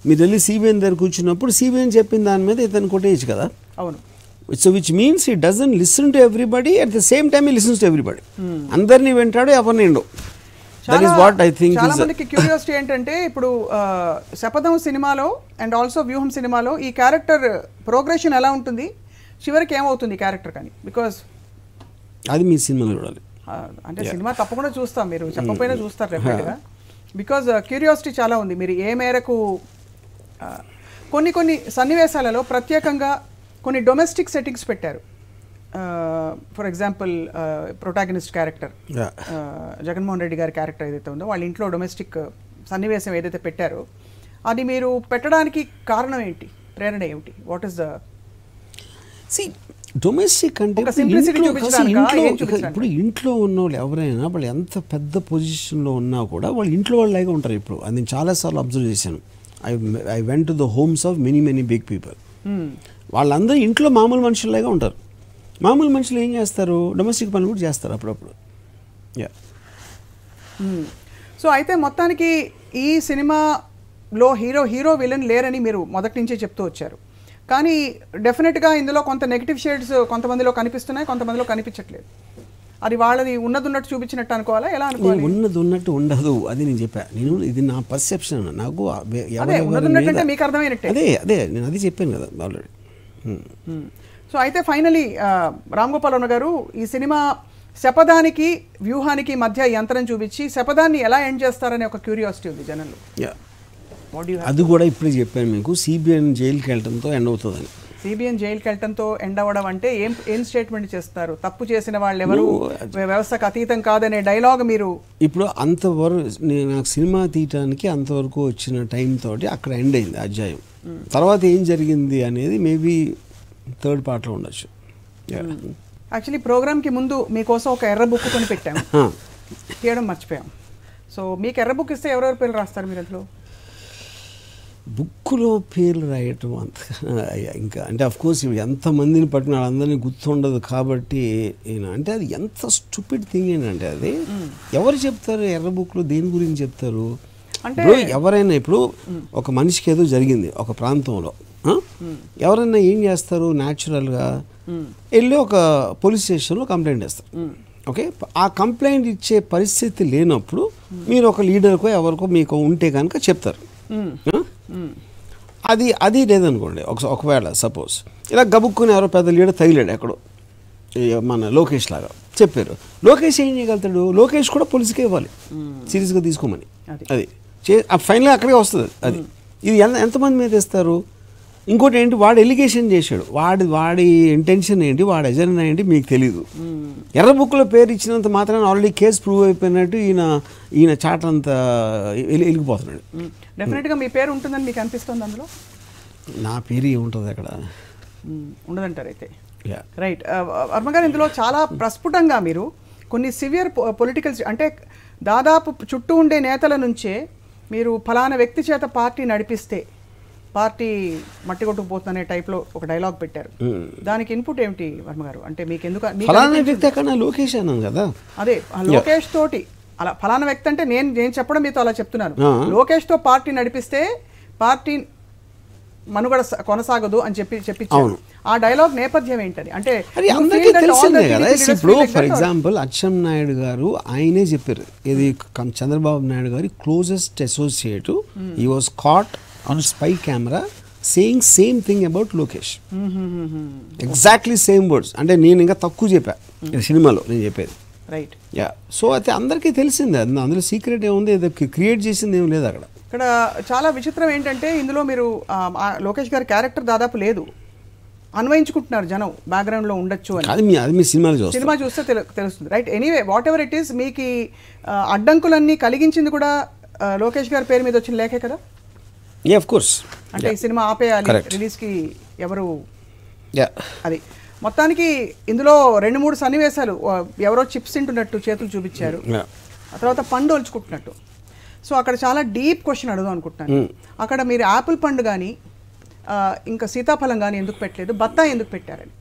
మీరు వెళ్ళి సిబిఐని దగ్గర కూర్చున్నప్పుడు సిబిఐని చెప్పిన దాని మీద ఇతను కొట్టేయచ్చు కదా. అవును. So which means he doesn't listen to everybody, at the same time he listens to everybody. అందరినీ వింటాడు, ఎవరిని వినడు. That is what I think. చాలా మందికి క్యూరియాసిటీ ఏంటంటే ఇప్పుడు శపథం సినిమాలో అండ్ ఆల్సో వ్యూహం సినిమాలో ఈ క్యారెక్టర్ ప్రోగ్రెషన్ ఎలా ఉంటుంది, చివరికి ఏమవుతుంది ఈ క్యారెక్టర్ కానీ? బికాస్ అది మీ సినిమాలో చూడాలి. అంటే సినిమా తప్పకుండా చూస్తాం, మీరు చెప్పకపోయినా చూస్తారు డెఫినెట్గా. బికాజ్ క్యూరియాసిటీ చాలా ఉంది. మీరు ఏ మేరకు కొన్ని సన్నివేశాలలో ప్రత్యేకంగా కొన్ని డొమెస్టిక్ సెట్టింగ్స్ పెట్టారు. For example protagonist character Jaganmohan Reddy గారి క్యారెక్టర్ ఏదైతే ఉందో వాళ్ళ ఇంట్లో డొమెస్టిక్ సన్నివేశం ఏదైతే పెట్టారో అది మీరు పెట్టడానికి కారణం ఏంటి, ప్రేరణ ఏమిటి? వాట్ ఈస్ ద డొమెస్టిక్ అంటే ఇప్పుడు ఇంట్లో ఉన్న వాళ్ళు ఎవరైనా వాళ్ళు ఎంత పెద్ద పొజిషన్లో ఉన్నా కూడా వాళ్ళు ఇంట్లో వాళ్ళలాగా ఉంటారు. ఇప్పుడు అది నేను చాలాసార్లు అబ్జర్వ్ చేశాను. I went to the homes of many big people. వాళ్ళందరూ ఇంట్లో మామూలు మనుషుల్లాగా ఉంటారు. మామూలు మనుషులు ఏం చేస్తారు, డొమెస్టిక్ పనులు కూడా చేస్తారు అప్పుడప్పుడు. సో అయితే మొత్తానికి ఈ సినిమాలో హీరో విలన్ లేరని మీరు మొదటి నుంచే చెప్తూ వచ్చారు. కానీ డెఫినెట్గా ఇందులో కొంత నెగిటివ్ షేడ్స్ కొంతమందిలో కనిపిస్తున్నాయి, కొంతమందిలో కనిపించట్లేదు. అది వాళ్ళది ఉన్నట్టు చూపించినట్టు అనుకోవాలా, ఎలా అనుకోవాలి? ఉన్నది ఉన్నట్టు ఉండదు, అది నేను చెప్పాను. ఇది నా పర్సెప్షన్. నాకు ఉన్నట్టు మీకు అర్థమైనట్టే. అదే నేను అది చెప్పాను కదా ఆల్రెడీ. సో అయితే ఫైనలీ రామ్ గోపాల్ వర్మ గారు, ఈ సినిమా శపథానికి వ్యూహానికి మధ్య యంత్రం చూపించి శపథాన్ని ఎలా ఎండ్ చేస్తారనే ఒక క్యూరియాసిటీ ఉంది జనంలో. అది కూడా ఇప్పుడే చెప్పాను మీకు, సిబిఎన్ జైలుకి వెళ్ళడంతో ఎండ్ అవుతుందని. సిబిఎన్ జైలుకి వెళ్ళడంతో ఎండ్ అవ్వడం అంటే ఏం స్టేట్మెంట్ చేస్తారు? తప్పు చేసిన వాళ్ళు ఎవరు వ్యవస్థకు అతీతం కాదనే డైలాగ్ మీరు ఇప్పుడు అంతవరకు నాకు సినిమా తీయటానికి అంతవరకు వచ్చిన టైం తోటి అక్కడ ఎండ్ అయింది అధ్యాయం. తర్వాత ఏం జరిగింది అనేది మేబీ థర్డ్ పార్ట్లో ఉండొచ్చు. యాక్చువల్లీ ప్రోగ్రామ్కి ముందు మీకోసం ఒక ఎర్ర బుక్ కొని పెట్టాము, తీయడం మర్చిపోయాం. సో మీకు ఎర్ర బుక్ ఇస్తే ఎవరెవరి పేర్లు రాస్తారు మీరు అందులో? బుక్కులో పేర్లు రాయటం అంత ఇంకా అంటే అఫ్కోర్స్ ఎంతమందిని పట్టిన వాళ్ళందరినీ గుర్తుండదు కాబట్టి అంటే అది ఎంత స్టూపిడ్ థింగ్ ఏంటంటే అది ఎవరు చెప్తారు ఎర్ర బుక్లో, దేని గురించి చెప్తారు? అంటే ఎవరైనా ఇప్పుడు ఒక మనిషికి ఏదో జరిగింది ఒక ప్రాంతంలో, ఎవరైనా ఏం చేస్తారు, న్యాచురల్గా వెళ్ళి ఒక పోలీస్ స్టేషన్లో కంప్లైంట్ చేస్తారు. ఓకే, ఆ కంప్లైంట్ ఇచ్చే పరిస్థితి లేనప్పుడు మీరు ఒక లీడర్కో ఎవరికో మీకు ఉంటే కనుక చెప్తారు. అది లేదనుకోండి, ఒకవేళ సపోజ్ ఇలా గబుక్కుని ఎవరో పెద్ద లీడర్ తగిలాడు ఎక్కడో, మన లోకేష్ లాగా చెప్పారు. లోకేష్ ఏం చేయగలుగుతాడు? లోకేష్ కూడా పోలీసుకే ఇవ్వాలి సీరియస్గా తీసుకోమని. అది ఫైనల్గా అక్కడే వస్తుంది. అది ఇది ఎంతమంది మీద ఇస్తారు? ఇంకోటి ఏంటి, వాడు ఎలిగేషన్ చేశాడు, వాడి ఇంటెన్షన్ ఏంటి, వాడి ఎజెండా ఏంటి మీకు తెలీదు. ఎర్ర బుక్లో పేరు ఇచ్చినంత మాత్రాన ఆల్రెడీ కేసు ప్రూవ్ అయిపోయినట్టు ఈయన చాట్ అంతా వెళ్ళిపోతున్నాడు. డెఫినెట్గా మీ పేరు ఉంటుందని మీకు అనిపిస్తుంది అందులో? నా పేరు ఏముంటుంది అక్కడ? ఉండదంటారు అయితే. రైట్. వర్మ గారు, ఇందులో చాలా ప్రస్ఫుటంగా మీరు కొన్ని సివియర్ పొలిటికల్ అంటే దాదాపు చుట్టూ ఉండే నేతల నుంచే మీరు ఫలానా వ్యక్తి చేత పార్టీ నడిపిస్తే పార్టీ మట్టి కొట్టుకుపోతుందనే టైప్లో ఒక డైలాగ్ పెట్టారు. దానికి ఇన్పుట్ ఏమిటి వర్మ గారు? అంటే మీకు ఎందుకు లోకేష్ అన్నాను కదా, అదే లోకేష్ తోటి అలా ఫలానా వ్యక్తి అంటే నేను చెప్పడం మీతో అలా చెప్తున్నాను. లోకేష్తో పార్టీ నడిపిస్తే పార్టీ మనుగడ కొనసాగదు అని చెప్పించారు. ఆ డైలాగ్ నేపథ్యం ఏంటని అంటే అందరికీ తెలిసిందే కదా. ఇప్పుడు ఫర్ ఎగ్జాంపుల్ అచ్చెన్నాయుడు గారు ఆయనే చెప్పారు, ఇది చంద్రబాబు నాయుడు గారి closest associate, he was caught on spy camera saying same thing about Lokesh, exactly same words. అంటే నేను ఇంకా తక్కువ చెప్పా సినిమాలో నేను చెప్పేది. రైట్. సో అయితే అందరికీ తెలిసిందే, అందులో సీక్రెట్ ఏముంది, క్రియేట్ చేసింది ఏం లేదు అక్కడ. ఇక్కడ చాలా విచిత్రం ఏంటంటే ఇందులో మీరు లోకేష్ గారి క్యారెక్టర్ దాదాపు లేదు, అన్వయించుకుంటున్నారు జనం బ్యాక్గ్రౌండ్లో ఉండొచ్చు అని. అది మీ సినిమా చూస్తే తెలుస్తుంది. Right. Anyway what ever it is, మీకు అడ్డంకులన్నీ కలిగించింది కూడా లోకేష్ గారి పేరు మీద వచ్చిన లేఖే కదా? Of course. అంటే ఈ సినిమా ఆపేయాలి, రిలీజ్కి ఎవరు, అది మొత్తానికి ఇందులో 2-3 సన్నివేశాలు ఎవరో చిప్స్ తింటున్నట్టు చేతులు చూపించారు, ఆ తర్వాత పండు ఒలుచుకుంటున్నట్టు. సో అక్కడ చాలా డీప్ క్వశ్చన్ అడుగుదాం అనుకుంటున్నాను. అక్కడ మీరు యాపిల్ పండు కానీ ఇంకా సీతాఫలం కానీ ఎందుకు పెట్టలేదు, బత్తాయి ఎందుకు పెట్టారని?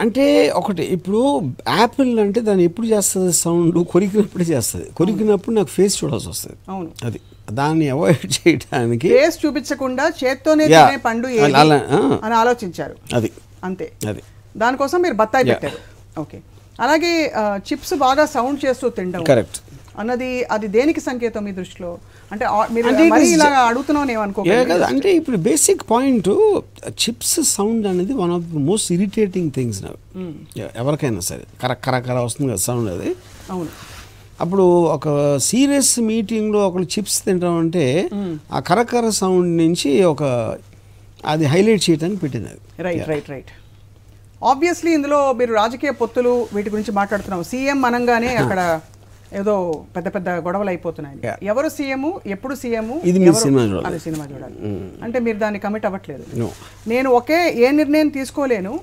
అంటే ఒకటి, ఇప్పుడు యాపిల్ అంటే దాన్ని ఎప్పుడు చేస్తుంది సౌండ్, కొరికినప్పుడే చేస్తుంది. కొరికినప్పుడు నాకు ఫేస్ చూడాల్సి వస్తుంది. అవును, అది దాన్ని అవాయిడ్ చేయడానికి ఫేస్ చూపించకుండా చేత్తోనే తినే పండు అని ఆలోచించారు. అది అంతే. అది దానికోసం మీరు బత్తాయి పెట్టారు. ఓకే. అలాగే చిప్స్ బాగా సౌండ్ చేస్తూ తినడం కరెక్ట్ అన్నది అది దేనికి సంకేతం మీ దృష్టిలో? అంటే మీరు ఇలా అడుగుతున్నాను ఏమనుకో కదా. అంటే ఇప్పుడు బేసిక్ పాయింట్, చిప్స్ సౌండ్ అనేది one of the most irritating things నాకు. ఎవరికైనా సరే కర వస్తుంది కదా సౌండ్ అది. అవును. అప్పుడు ఒక సీరియస్ మీటింగ్లో ఒకళ్ళు చిప్స్ తింటామంటే ఆ కరకర సౌండ్ నుంచి అది హైలైట్ చేయడానికి పెట్టింది అది. రైట్ ఆబ్వియస్లీ ఇందులో మీరు రాజకీయ పొత్తులు వీటి గురించి మాట్లాడుతున్నాం. సీఎం అనగానే అక్కడ ఏదో పెద్ద పెద్ద గొడవలు అయిపోతున్నాయి. ఎవరు సీఎం, ఎప్పుడు సీఎం, ఇది సినిమా చూడాలి అంటే మీరు దాన్ని కమిట్ అవ్వట్లేదు. నేను ఏ నిర్ణయం తీసుకోలేను,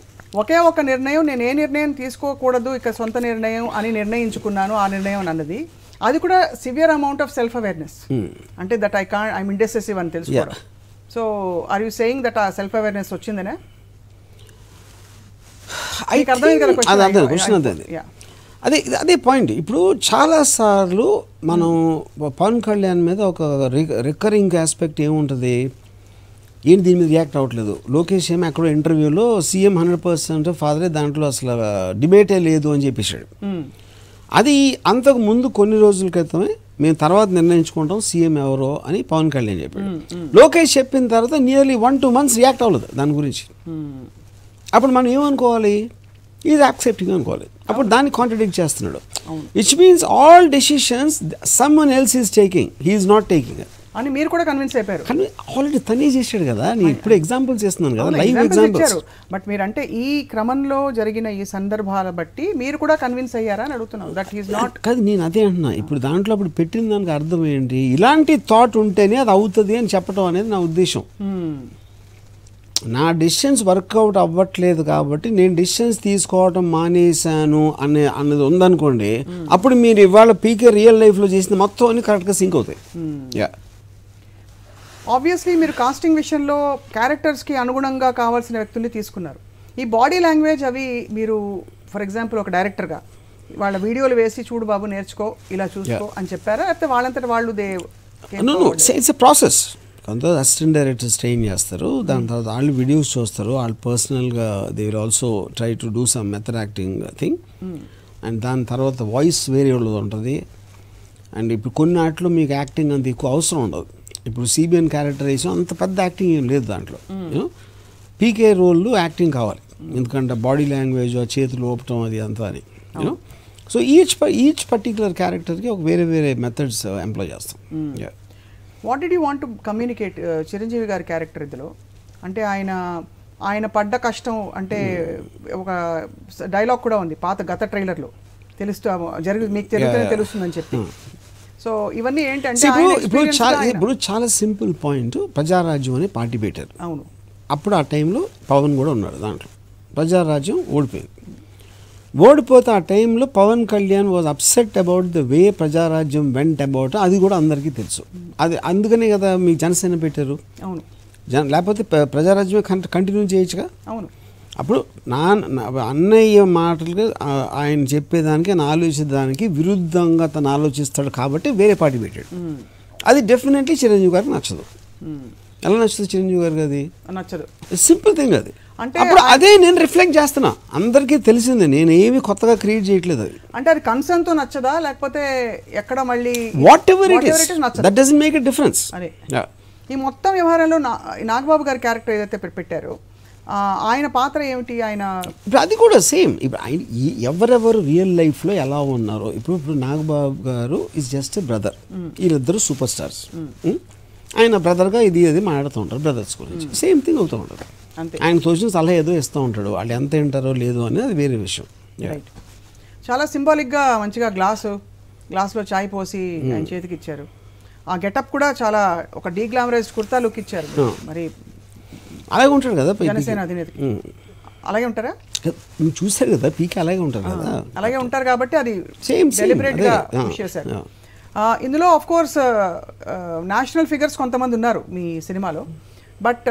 ఒకే ఒక నిర్ణయం, నేను ఏ నిర్ణయం తీసుకోకూడదు ఇక సొంత నిర్ణయం అని నిర్ణయించుకున్నాను, ఆ నిర్ణయం అన్నది అది కూడా severe amount of self awareness. అంటే దట్ ఐఎమ్ ఇండెసిసివ్ అని తెలుసుకోవడం. So are you saying that ఆ సెల్ఫ్ అవేర్నెస్ వచ్చిందనే? అదే పాయింట్. ఇప్పుడు చాలాసార్లు మనం పవన్ కళ్యాణ్ మీద ఒక రికరింగ్ ఆస్పెక్ట్ ఏముంటుంది, ఏంటి దీని మీద రియాక్ట్ అవ్వట్లేదు. లోకేష్ ఏమో అక్కడ ఇంటర్వ్యూలో సీఎం 100% ఫాదరే, దాంట్లో అసలు డిబేటే లేదు అని చెప్పేశాడు. అది అంతకు ముందు కొన్ని రోజుల క్రితమే మేము తర్వాత నిర్ణయించుకుంటాం సీఎం ఎవరో అని పవన్ కళ్యాణ్ చెప్పాడు. లోకేష్ చెప్పిన తర్వాత నియర్లీ 1-2 months రియాక్ట్ అవ్వలేదు దాని గురించి. అప్పుడు మనం ఏమనుకోవాలి, ఈజ్ యాక్సెప్టింగ్ అనుకోవాలి. అప్పుడు దాన్ని కాంట్రడిక్ట్ చేస్తున్నాడు. Which means all decisions someone else is taking, he is not taking అని మీరు కూడా కన్విన్స్ అయిపోయారు. కానీ ఆల్రెడీ తనే చేశాడు కదా. నేను ఇప్పుడు ఎగ్జాంపుల్స్ చేస్తున్నాను కదా, లైవ్ ఎగ్జాంపుల్స్. బట్ మీరంటే ఈ క్రమంలో జరిగిన ఈ సందర్భాల బట్టి మీరు కూడా కన్విన్స్ అయ్యారా అని అడుగుతున్నాను. దట్ ఈస్ నాట్ కాదు, నేను అదే అంటున్నా. ఇప్పుడు దాంట్లో అప్పుడు పెట్టిన దానికి అర్థం ఏంటి, ఇలాంటి థాట్ ఉంటేనే అది అవుతుంది అని చెప్పడం అనేది నా ఉద్దేశం. నా డిసిషన్స్ వర్కౌట్ అవ్వట్లేదు కాబట్టి నేను డిసిషన్స్ తీసుకోవడం మానేశాను అన్నది ఉందనుకోండి, అప్పుడు మీరు ఇవాళ పీకే రియల్ లైఫ్లో చేసిన మొత్తం అన్ని కరెక్ట్గా సింక్ అవుతాయి. ఆబ్వియస్లీ మీరు కాస్టింగ్ విషయంలో క్యారెక్టర్స్కి అనుగుణంగా కావాల్సిన వ్యక్తుల్ని తీసుకున్నారు. ఈ బాడీ లాంగ్వేజ్ అవి మీరు ఫర్ ఎగ్జాంపుల్ ఒక డైరెక్టర్గా వాళ్ళ వీడియోలు వేసి చూడు బాబు నేర్చుకో ఇలా చూసుకో అని చెప్పారా, లేకపోతే వాళ్ళంతట వాళ్ళు ఇట్స్ ఎ ప్రాసెస్. కొంత అసిస్టెంట్ డైరెక్టర్స్ ట్రైన్ చేస్తారు, దాని తర్వాత వాళ్ళు వీడియోస్ చూస్తారు, వాళ్ళు పర్సనల్గా they will also try to do some method acting thing. And దాని తర్వాత వాయిస్ వేరే ఉంటుంది. అండ్ ఇప్పుడు కొన్ని వాటిలో మీకు యాక్టింగ్ అంత ఎక్కువ అవసరం ఉండదు. ఇప్పుడు సిబిఎన్ క్యారెక్టర్ వేసి అంత పెద్ద యాక్టింగ్ ఏం లేదు దాంట్లో. పీకే రోల్లో యాక్టింగ్ కావాలి, ఎందుకంటే బాడీ లాంగ్వేజ్, చేతులు ఊపటం అది అంతా అని. సో ఈచ్ పర్టికులర్ క్యారెక్టర్కి ఒక వేరే వేరే మెథడ్స్ ఎంప్లాయ్ చేస్తాం. What did you want to communicate Chiranjeevi గారి క్యారెక్టర్ ఇందులో? అంటే ఆయన పడ్డ కష్టం, అంటే ఒక డైలాగ్ కూడా ఉంది గత ట్రైలర్లో, మీకు జరుగుతూనే తెలుస్తుందని చెప్పి. సో ఇవన్నీ ఏంటంటే ఇప్పుడు చాలా సింపుల్ పాయింట్, ప్రజారాజ్యం అనే పార్టీ పెట్టారు. అవును, అప్పుడు ఆ టైంలో పవన్ కూడా ఉన్నాడు దాంట్లో. ప్రజారాజ్యం ఓడిపోయింది. ఓడిపోతే ఆ టైంలో Pawan Kalyan was upset about the way Prajarajyam went about, అది కూడా అందరికీ తెలుసు. అది అందుకనే కదా మీ జనసేన పెట్టారు. అవును, లేకపోతే ప్రజారాజ్యం కంటిన్యూ చేయొచ్చుగా. అవును. అప్పుడు అన్నయ్య మాటలు ఆయన చెప్పేదానికి, ఆయన ఆలోచించడానికి విరుద్ధంగా తను ఆలోచిస్తాడు కాబట్టి వేరే పార్టీ పెట్టాడు. అది డెఫినెట్లీ చిరంజీవి గారికి నచ్చదు. ఎలా నచ్చుతుంది చిరంజీవి గారికి? అది నచ్చదు, సింపుల్ థింగ్ అది. అంటే అప్పుడు అదే నేను రిఫ్లెక్ట్ చేస్తున్నా, అందరికీ తెలిసిందే, నేను ఏమి కొత్తగా క్రియేట్ చేయట్లేదు. అది అంటే అది కన్సర్న్ తో నచ్చదా, లేకపోతే ఎక్కడ మళ్ళీ what ever it is that doesn't make a difference. అదే ఈ మొత్తం వ్యవహారంలో నాగబాబు గారి క్యారెక్టర్ ఏదైతే పెట్టారో ఆయన పాత్ర ఏమిటి? ఆయన ఇప్పుడు అది కూడా సేమ్. ఇప్పుడు ఆయన ఎవరెవరు రియల్ లైఫ్లో ఎలా ఉన్నారో, ఇప్పుడు నాగబాబు గారు ఈజ్ జస్ట్ ఎ బ్రదర్, వీళ్ళిద్దరు సూపర్ స్టార్స్. ఆయన బ్రదర్గా ఇది మాట్లాడుతూ ఉంటారు బ్రదర్స్ గురించి, సేమ్ థింగ్ అవుతూ ఉంటారు. ఆయన తోచిన సలహా ఏదో ఇస్తూ ఉంటాడు, వాళ్ళు ఎంత వింటారో లేదో అనేది అది వేరే విషయం. చాలా సింబాలిక్గా మంచిగా గ్లాస్లో చాయ్ పోసి ఆయన చేతికి ఇచ్చారు. ఆ గెటప్ కూడా చాలా ఒక డీగ్లామరైజ్డ్ కుర్తా లుక్ ఇచ్చారు. మరి అలాగే ఉంటాడు కదా జనసేన అధినేత, అలాగే ఉంటారా? మీరు చూసారు కదా, పీకే అలాగే ఉంటారు కదా. అలాగే ఉంటారు కాబట్టి అది సేమ్ డెలిబరేట్గా చేశారు. ఇందులో ఆఫ్ కోర్స్ నేషనల్ ఫిగర్స్ కొంతమంది ఉన్నారు మీ సినిమాలో, బట్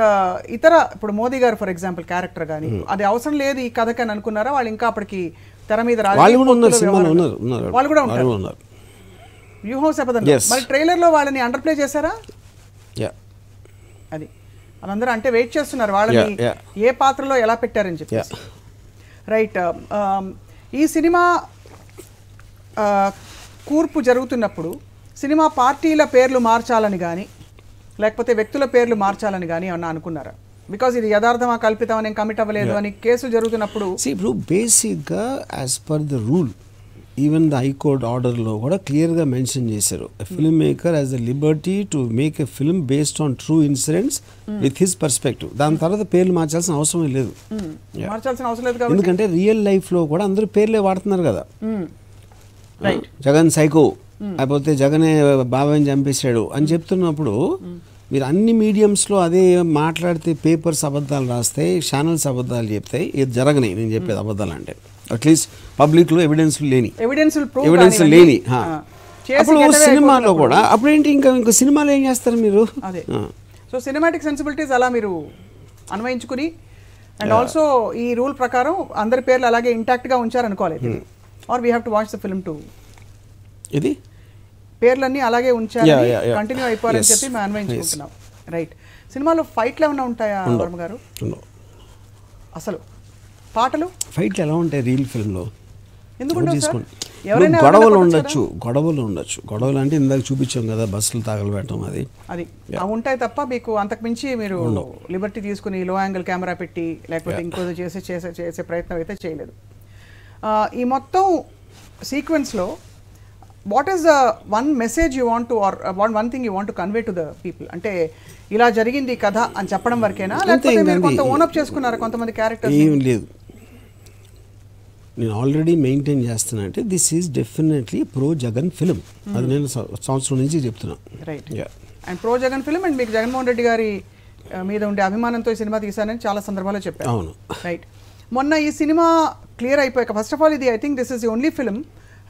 ఇతర ఇప్పుడు మోదీ గారు ఫర్ ఎగ్జాంపుల్ క్యారెక్టర్ కానీ అది అవసరం లేదు ఈ కథకి అని అనుకున్నారా? వాళ్ళు ఇంకా అప్పటికి తెర మీద వాళ్ళు కూడా ఉంటారు. వ్యూహం శపథం. మరి ట్రైలర్లో వాళ్ళని అండర్ ప్లే చేశారా? అది వాళ్ళందరూ అంటే వెయిట్ చేస్తున్నారు వాళ్ళని ఏ పాత్రలో ఎలా పెట్టారని చెప్పి. రైట్. ఈ సినిమా కూర్పు జరుగుతున్నప్పుడు సినిమా పార్టీల పేర్లు మార్చాలని కానీ లేకపోతే వ్యక్తుల పేర్లు మార్చాలని కానీ ఏమన్నా అనుకున్నారా? బికాజ్ ఇది యథార్థమా కల్పితం అని కమిట్ అవ్వలేదు అని కేసులు జరుగుతున్నప్పుడు. ఇప్పుడు బేసిక్గా as per the rule even the high court ఆర్డర్లో కూడా క్లియర్గా మెన్షన్ చేశారు, film maker has the Liberty to make a film based on true incidents with his perspective. దాని తర్వాత పేర్లు మార్చాల్సిన అవసరం లేదు, ఎందుకంటే రియల్ లైఫ్లో కూడా అందరూ పేర్లే వాడుతున్నారు కదా. జగన్ సైకో, లేకపోతే జగనే బాబాయ్ని చంపేశాడు అని చెప్తున్నప్పుడు మీరు అన్ని మీడియంస్లో అదే మాట్లాడితే పేపర్స్ అబద్ధాలు రాస్తాయి, ఛానల్స్ అబద్ధాలు చెప్తాయి. ఇది జరగని నేను చెప్పేది అబద్ధాలు అంటే అట్లీస్ట్ పబ్లిక్లో ఎవిడెన్స్ లేని అప్పుడు సినిమాలో కూడా అప్పుడేంటి ఇంకా సినిమాలో ఏం చేస్తారు మీరు? అదే సో సినిమాటిక్ సెన్సిబిలిటీస్ అలా మీరు అన్వయించుకుని అండ్ ఆల్సో ఈ రూల్ ప్రకారం అందరి పేర్లు అలాగే ఇంటాక్ట్గా ఉంచారనుకోవాలి. Or we have to watch the film to ఇది పేర్లన్నీ అలాగే ఉంచారు, కంటిన్యూ అయిపోవాలని చెప్పి మేము అన్వయించుకుంటున్నాం. రైట్. సినిమాలో ఫైట్లు ఏమైనా ఉంటాయా వర్మ గారు? అసలు పాటలు ఫైట్లు ఎలా ఉంటాయి రియల్ ఫిల్మ్లో? ఎవరైనా గొడవలు ఉండొచ్చు, గొడవలు అంటే ఇందాక చూపించాం కదా, బస్సులు తగలబెట్టడం అది అవి ఉంటాయి తప్ప మీకు అంతకుమించి మీరు లిబర్టీ తీసుకుని లో యాంగిల్ కెమెరా పెట్టి లేకపోతే ఇంకోది చేసే ప్రయత్నం అయితే చేయలేదు. ఈ మొత్తం సీక్వెన్స్లో what is the one message you want to or one thing you want to convey to the people? అంటే ఇలా జరిగింది కథ అని చెప్పడం వరకేనా, లేకపోతే మీరు కొంత ఓనప్ చేసుకున్నారా కొంతమంది క్యారెక్టర్స్? ఏం లేదు, నేను ఆల్రెడీ మెయింటైన్ చేస్తున్నా అంటే this is definitely pro Jagan film. అది నేను సంవత్సరం నుంచి చెప్తున్నా. Right. And pro Jagan film and మీకు జగన్మోహన్ రెడ్డి గారి మీద ఉండే అభిమానంతో ఈ సినిమా తీశానని చాలా సందర్భాల్లో చెప్పారు. అవును. రైట్. మొన్న ఈ సినిమా క్లియర్ అయిపోయాక ఫస్ట్ ఆఫ్ ఆల్ ఇది I think this is the only film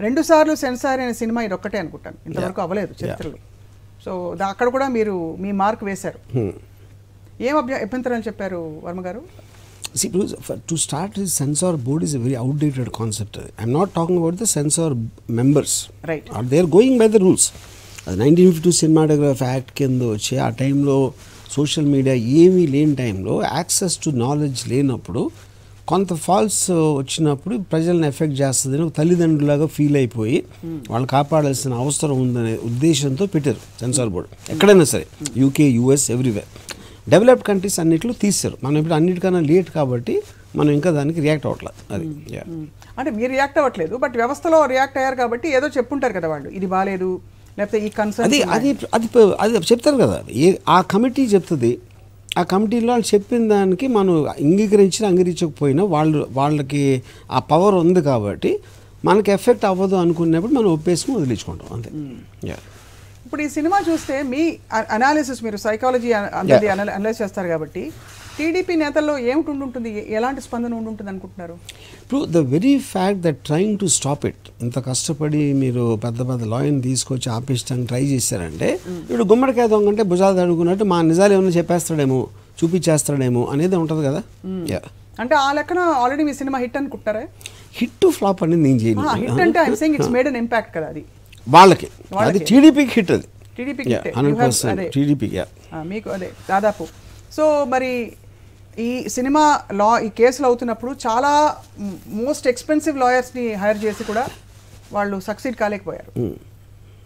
2 సార్లు సెన్సార్ అయిన సినిమా ఇది ఒక్కటే అనుకుంటాను, ఇంతవరకు అవ్వలేదు చరిత్రలో. సో అక్కడ కూడా మీరు మీ మార్క్ వేశారు. ఏం అభ్యంతరాలు చెప్పారు వర్మ గారు? See, to start, the censor board is a very outdated concept. I'm not talking about the censor members. Right. They are going by the rules. 1952 Cinematograph Act కింద వచ్చి ఆ టైంలో సోషల్ మీడియా ఏమీ లేని టైంలో యాక్సెస్ టు నాలెడ్జ్ లేనప్పుడు కొంత falls వచ్చినప్పుడు ప్రజలను ఎఫెక్ట్ చేస్తుందని తల్లిదండ్రులాగా ఫీల్ అయిపోయి వాళ్ళు కాపాడాల్సిన అవసరం ఉందనే ఉద్దేశంతో పెట్టారు సెన్సార్ బోర్డు. ఎక్కడైనా సరే UK, US, everywhere. Developed countries అన్నిట్లో తీశారు. మనం ఇప్పుడు అన్నిటికన్నా లేట్ కాబట్టి మనం ఇంకా దానికి రియాక్ట్ అవ్వట్లేదు. అది అంటే మీరు రియాక్ట్ అవ్వట్లేదు, బట్ వ్యవస్థలో రియాక్ట్ అయ్యారు కాబట్టి ఏదో చెప్పుంటారు కదా వాళ్ళు, ఇది బాగాలేదు లేకపోతే ఈ కన్సర్న్ అది అది అది చెప్తారు కదా, ఆ కమిటీ చెప్తుంది. ఆ కమిటీలో వాళ్ళు చెప్పిన దానికి మనం అంగీకరించకపోయినా వాళ్ళకి ఆ పవర్ ఉంది కాబట్టి మనకి ఎఫెక్ట్ అవ్వదు అనుకున్నప్పుడు మనం ఒప్పేసుకుని వదిలించుకుంటాం అంతే. ఇప్పుడు ఈ సినిమా చూస్తే మీ అనాలిసిస్, మీరు సైకాలజీ అందరిది అనలైజ్ చేస్తారు కాబట్టి టీడీపీ నేతల్లో ఏమిటి ఉంటుంది, ఎలాంటి స్పందన ఉంటుంది అనుకుంటున్నారు? ఇప్పుడు the very fact that trying to stop it, ఇంత కష్టపడి మీరు పెద్ద పెద్ద లాయర్ని తీసుకొచ్చి ఆపేయడానికి ట్రై చేశారంటే ఇప్పుడు గుమ్మడికాయ దొంగ అంటే భుజాలు అడుగున్నట్టు మా నిజాలు ఏమైనా చెప్పేస్తాడేమో, చూపించేస్తాడేమో అనేది ఉంటుంది కదా. అంటే ఆ లెక్కన ఆల్రెడీ మీ సినిమా హిట్ అనుకుంటారా? హిట్ ఫ్లాప్ అనేది నేను చేయను. హిట్ అంటే I'm saying it's made an impact కదా, అది వాళ్ళకి, అది టీడీపీకి హిట్, అది టీడీపీకి 100% టీడీపీకి మీకు అదే దాదాపు. సో మరి ఈ సినిమా ఈ కేసులు అవుతున్నప్పుడు చాలా మోస్ట్ ఎక్స్పెన్సివ్ లాయర్స్ని హైర్ చేసి కూడా వాళ్ళు సక్సీడ్ కాలేకపోయారు.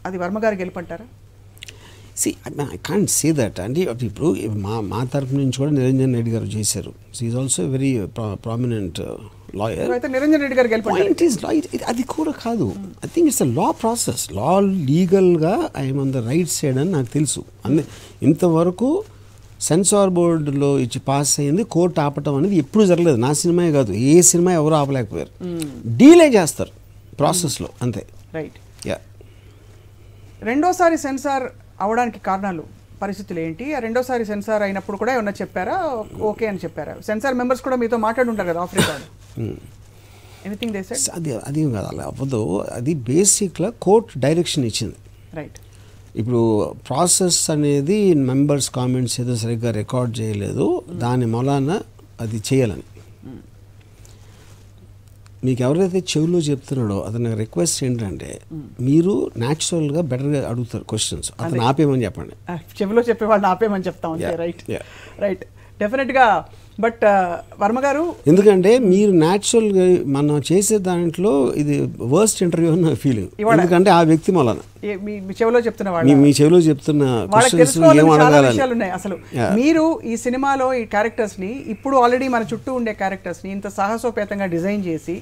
అది వర్మ గారు గెలుపంటారా? I can't say that. అంటే ఇప్పుడు మా తరఫు నుంచి కూడా నిరంజన్ రెడ్డి గారు చేశారు. Is also very prominent lawyer. అయితే నిరంజన్ రెడ్డి గారు గెలుపంటారు? అది కూడా కాదు. I think it's a law process. Law లీగల్గా I'm on the right side అని నాకు తెలుసు. ఇంతవరకు సెన్సార్ బోర్డులో ఇచ్చి పాస్ అయింది, కోర్టు ఆపటం అనేది ఎప్పుడు జరగలేదు. నా సినిమా కాదు, ఏ సినిమా ఎవరు ఆపలేకపోయారు. డీలే చేస్తారు ప్రాసెస్లో అంతే. రైట్. రెండోసారి సెన్సార్ అవడానికి కారణాలు, పరిస్థితులు ఏంటి? రెండోసారి సెన్సార్ అయినప్పుడు కూడా ఏమన్నా చెప్పారా, ఓకే అని చెప్పారా? సెన్సార్ మెంబర్స్ కూడా మీతో మాట్లాడుంటారు కదా of record. Anything they said? అది కాదు, అలా అవ్వదు. అది బేసిక్గా కోర్టు డైరెక్షన్ ఇచ్చింది. రైట్. ఇప్పుడు ప్రాసెస్ అనేది మెంబర్స్ కామెంట్స్ ఏదో సరిగ్గా రికార్డ్ చేయలేదు, దాని మూలాన అది చేయాలని. మీకు ఎవరైతే చెవిలో చెప్తున్నాడో అతని రిక్వెస్ట్ ఏంటంటే మీరు న్యాచురల్గా బెటర్గా అడుగుతారు క్వశ్చన్స్, అతను ఆపేయమని చెప్పండి. చెవిలో చెప్పే వాళ్ళని ఆపేయమని చెప్తాం. రైట్. రైట్. డెఫినెట్గా. బట్ వర్మ గారు, ఎందుకంటే మీరు న్యాచురల్గా మనం చేసే దాంట్లో ఇది వర్స్ట్ ఇంటర్వ్యూ అని నా ఫీలింగ్. ఎందుకంటే ఆ వ్యక్తి మూలన మీ చెవిలో చెప్తున్న వాళ్ళు, మీ చెవిలో చెప్తున్న వాళ్ళకి తెలుసుకోవాలని చాలా విషయాలు ఉన్నాయి. అసలు మీరు ఈ సినిమాలో ఈ క్యారెక్టర్స్ని, ఇప్పుడు ఆల్రెడీ మన చుట్టూ ఉండే క్యారెక్టర్స్ని ఇంత సాహసోపేతంగా డిజైన్ చేసి